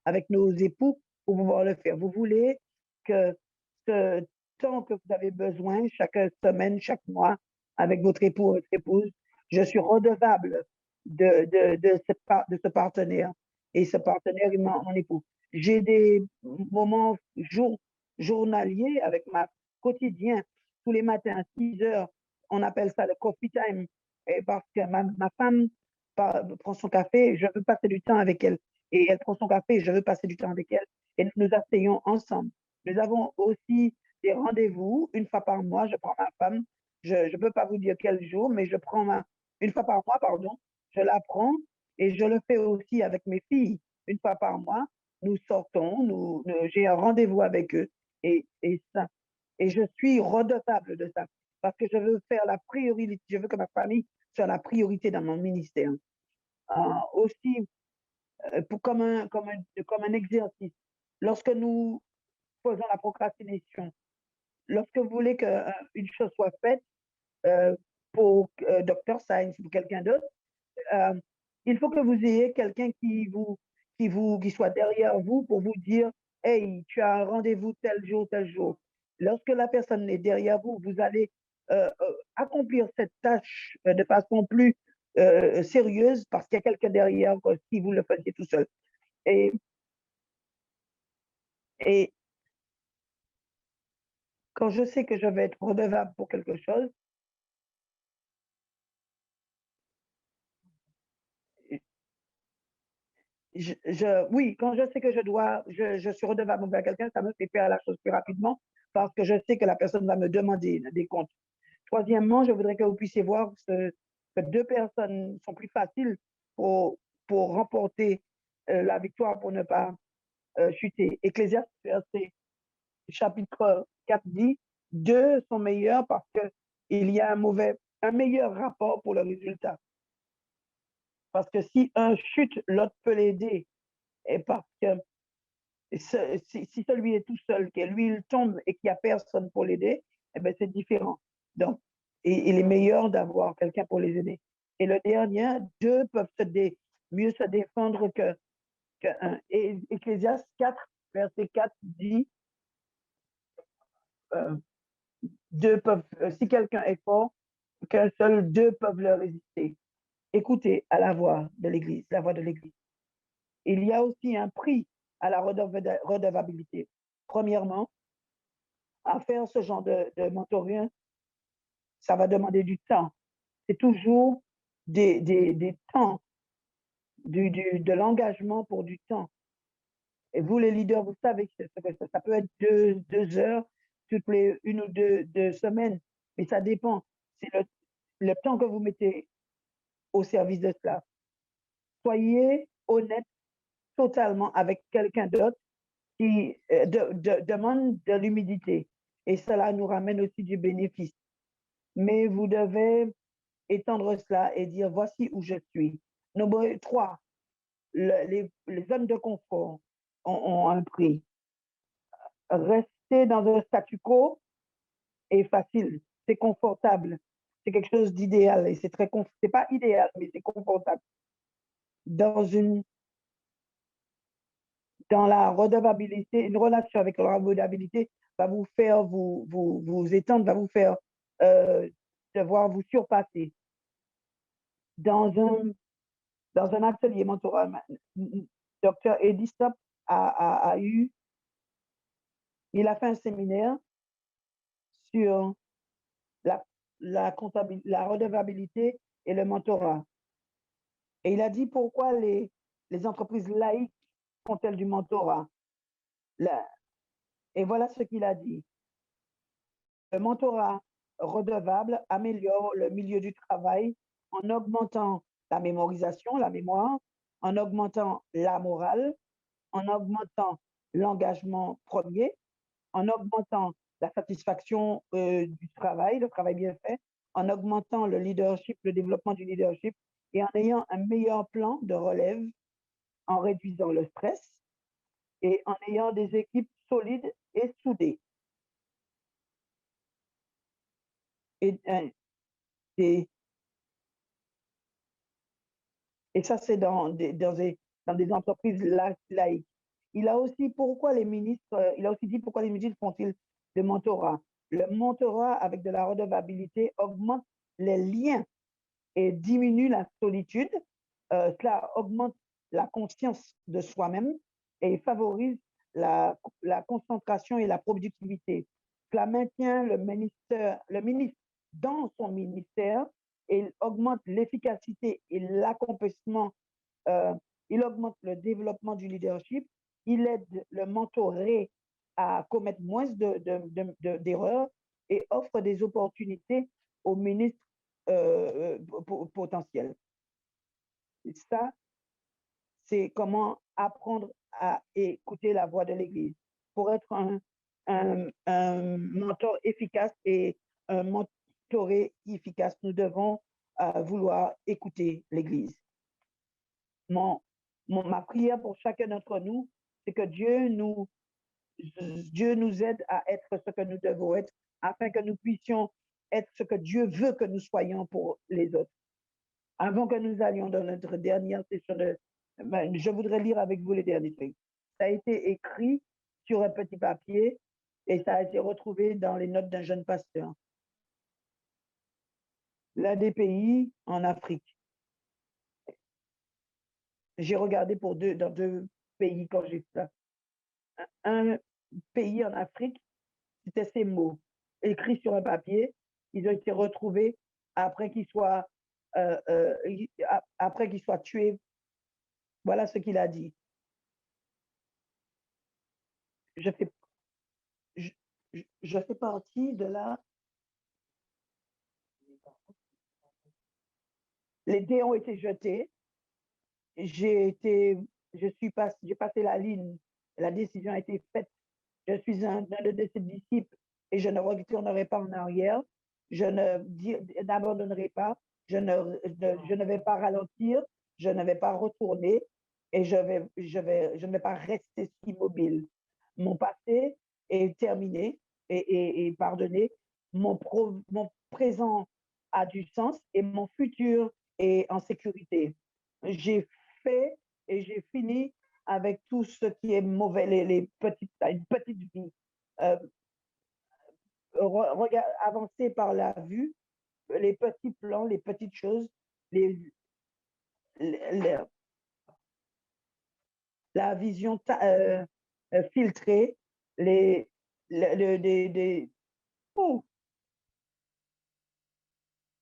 avec nos époux pour pouvoir le faire. Vous voulez que ce temps que vous avez besoin, chaque semaine, chaque mois, avec votre époux ou votre épouse, je suis redevable de ce partenaire. Et ce partenaire est mon époux. J'ai des moments journaliers avec quotidien, tous les matins à 6 heures. On appelle ça le coffee time. Et parce que ma femme prend son café, je veux passer du temps avec elle. Et elle prend son café, je veux passer du temps avec elle. Et nous nous asseyons ensemble. Nous avons aussi des rendez-vous une fois par mois. Je prends ma femme. Je ne peux pas vous dire quel jour, mais je prends une fois par mois, pardon. Je la prends et je le fais aussi avec mes filles. Une fois par mois, nous sortons, j'ai un rendez-vous avec eux et je suis redevable de ça parce que je veux faire la priorité, je veux que ma famille soit la priorité dans mon ministère. Aussi, comme un exercice, lorsque nous faisons la procrastination, lorsque vous voulez qu'une chose soit faite pour Dr. Science ou quelqu'un d'autre, il faut que vous ayez quelqu'un qui soit derrière vous pour vous dire, hey, tu as un rendez-vous tel jour, tel jour. Lorsque la personne est derrière vous, vous allez accomplir cette tâche de façon plus sérieuse parce qu'il y a quelqu'un derrière si vous le faisiez tout seul. Et quand je sais que je vais être redevable pour quelque chose, oui, quand je sais que je suis redevable envers quelqu'un, ça me fait faire la chose plus rapidement parce que je sais que la personne va me demander des comptes. Troisièmement, je voudrais que vous puissiez voir que 2 personnes sont plus faciles pour remporter la victoire, pour ne pas chuter. Ecclésiaste, chapitre 4 dit, 2 sont meilleurs parce qu'il y a un meilleur rapport pour le résultat. Parce que si un chute, l'autre peut l'aider. Et parce que si celui est tout seul, que lui, il tombe et qu'il n'y a personne pour l'aider, eh ben, c'est différent. Donc, il est meilleur d'avoir quelqu'un pour les aider. Et le dernier, 2 peuvent mieux se défendre qu'un. Et Ecclésiaste 4, verset 4 dit, si quelqu'un est fort, qu'un seul, 2 peuvent le résister. Écoutez à la voix de l'Église, la voix de l'Église. Il y a aussi un prix à la redevabilité. Premièrement, à faire ce genre de mentoring, ça va demander du temps. C'est toujours des temps, de l'engagement pour du temps. Et vous, les leaders, vous savez que ça peut être 2 heures toutes les 1 ou 2 semaines, mais ça dépend. C'est le temps que vous mettez au service de cela. Soyez honnête totalement avec quelqu'un d'autre qui demande de l'humilité. Et cela nous ramène aussi du bénéfice. Mais vous devez étendre cela et dire, voici où je suis. Numéro 3, les zones de confort ont un prix. Rester dans un statu quo est facile, c'est confortable, c'est quelque chose d'idéal et c'est pas idéal, mais c'est confortable. Dans la redevabilité, une relation avec la redevabilité va vous faire vous étendre, va vous faire devoir vous surpasser. Dans un atelier mentorat, Dr. Eddie Stop il a fait un séminaire sur la redevabilité et le mentorat. Et il a dit pourquoi les entreprises laïques font-elles du mentorat. Et voilà ce qu'il a dit. Le mentorat redevable améliore le milieu du travail en augmentant la mémorisation, la mémoire, en augmentant la morale, en augmentant l'engagement premier, en augmentant la satisfaction du travail, le travail bien fait, en augmentant le leadership, le développement du leadership et en ayant un meilleur plan de relève, en réduisant le stress et en ayant des équipes solides et soudées. Et ça, c'est dans des entreprises laïques. Il a aussi dit pourquoi les ministres font-ils de mentorat. Le mentorat avec de la redevabilité augmente les liens et diminue la solitude. Cela augmente la conscience de soi-même et favorise la concentration et la productivité. Cela maintient le ministre dans son ministère et augmente l'efficacité et l'accomplissement. Il augmente le développement du leadership. Il aide le mentoré à commettre moins d'erreurs et offre des opportunités aux ministres potentiels. Ça, c'est comment apprendre à écouter la voix de l'Église. Pour être un mentor efficace et un mentoré efficace, nous devons vouloir écouter l'Église. Ma prière pour chacun d'entre nous, c'est que Dieu nous aide à être ce que nous devons être, afin que nous puissions être ce que Dieu veut que nous soyons pour les autres. Avant que nous allions dans notre dernière session, je voudrais lire avec vous les derniers trucs. Ça a été écrit sur un petit papier et ça a été retrouvé dans les notes d'un jeune pasteur. L'un des pays en Afrique. J'ai regardé dans deux pays quand j'ai fait ça. Un pays en Afrique, c'était ces mots écrits sur un papier. Ils ont été retrouvés après qu'ils soient tués. Voilà ce qu'il a dit. Je fais partie de la... Les dés ont été jetés. J'ai passé la ligne. La décision a été faite. Je suis un de ses disciples et je ne retournerai pas en arrière. Je n'abandonnerai pas. Je ne vais pas ralentir. Je ne vais pas retourner et je ne vais pas rester immobile. Mon passé est terminé et pardonné. Mon présent a du sens et mon futur est en sécurité. J'ai fait et j'ai fini avec tout ce qui est mauvais, une petite vie. Avancer par la vue, les petits plans, les petites choses, la vision filtrée,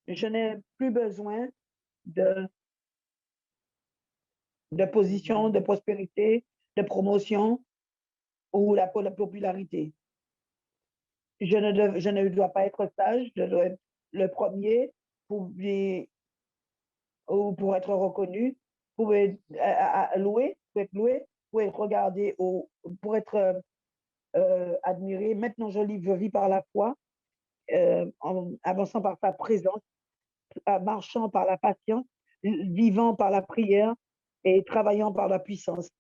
je n'ai plus besoin de position, de prospérité, de promotion ou la popularité. Je ne dois pas être sage, je dois être le premier pour ou pour être reconnu, pour être loué, pour être loué, pour être regardé, pour être admiré. Maintenant, je vis par la foi, en avançant par sa présence, marchant par la patience, vivant par la prière et travaillant par la puissance.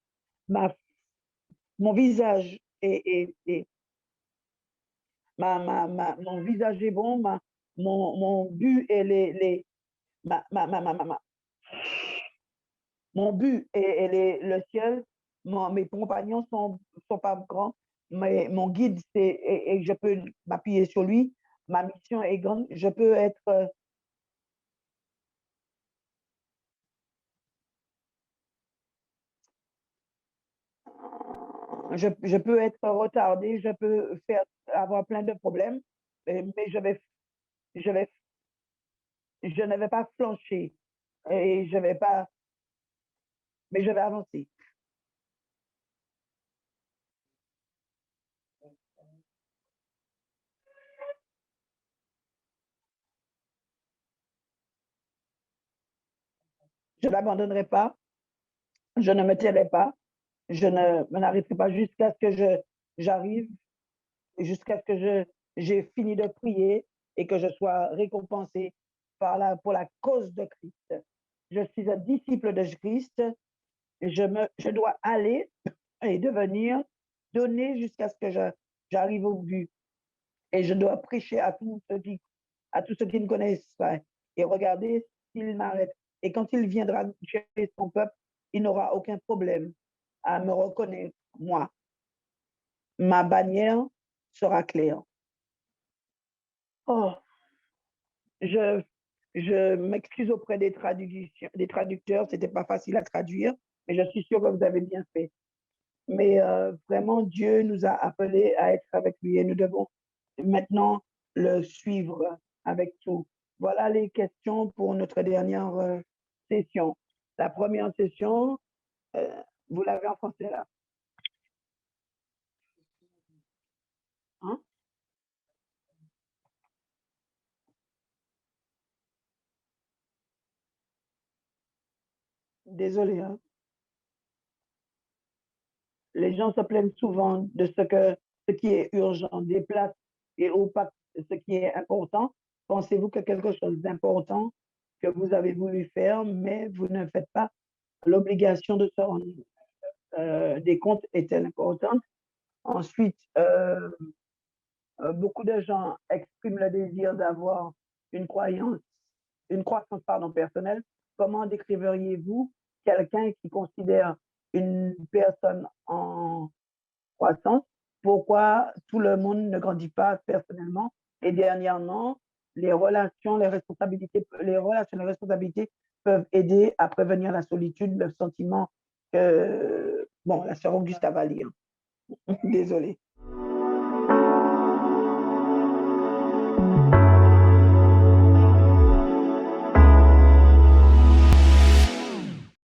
Mon visage mon visage est bon, mon but et mon but est le ciel. Mes compagnons sont pas grands, mais mon guide, et je peux m'appuyer sur lui. Ma mission est grande. Je peux être je peux être retardé, je peux avoir plein de problèmes, mais je vais, je ne vais pas flancher et je vais pas, mais je vais avancer. Je n'abandonnerai pas, je ne me tairai pas, je ne m'arrêterai pas jusqu'à ce que j'arrive, jusqu'à ce que j'ai fini de prier et que je sois récompensé pour la cause de Christ. Je suis un disciple de Christ, je dois aller et devenir, donner jusqu'à ce que j'arrive au but. Et je dois prêcher à tous ceux qui ne connaissent pas. Et regardez s'il m'arrête. Et quand il viendra chercher son peuple, il n'aura aucun problème à me reconnaître, moi. Ma bannière sera claire. Oh, je m'excuse auprès des traducteurs. C'était pas facile à traduire, mais je suis sûre que vous avez bien fait. Mais vraiment, Dieu nous a appelés à être avec lui et nous devons maintenant le suivre avec tout. Voilà les questions pour notre dernière session. La première session, vous l'avez en français là. Hein? Désolé. Hein? Les gens se plaignent souvent de ce qui est urgent, des places et pas ce qui est important. Pensez-vous que quelque chose d'important que vous avez voulu faire, mais vous ne faites pas, l'obligation de se rendre des comptes est-elle importante? Ensuite, beaucoup de gens expriment le désir d'avoir une croissance personnelle. Comment décriveriez-vous quelqu'un qui considère une personne en croissance? Pourquoi tout le monde ne grandit pas personnellement? Et dernièrement, les relations, les responsabilités peuvent aider à prévenir la solitude, le sentiment que, bon, la sœur Auguste va lire. Désolée.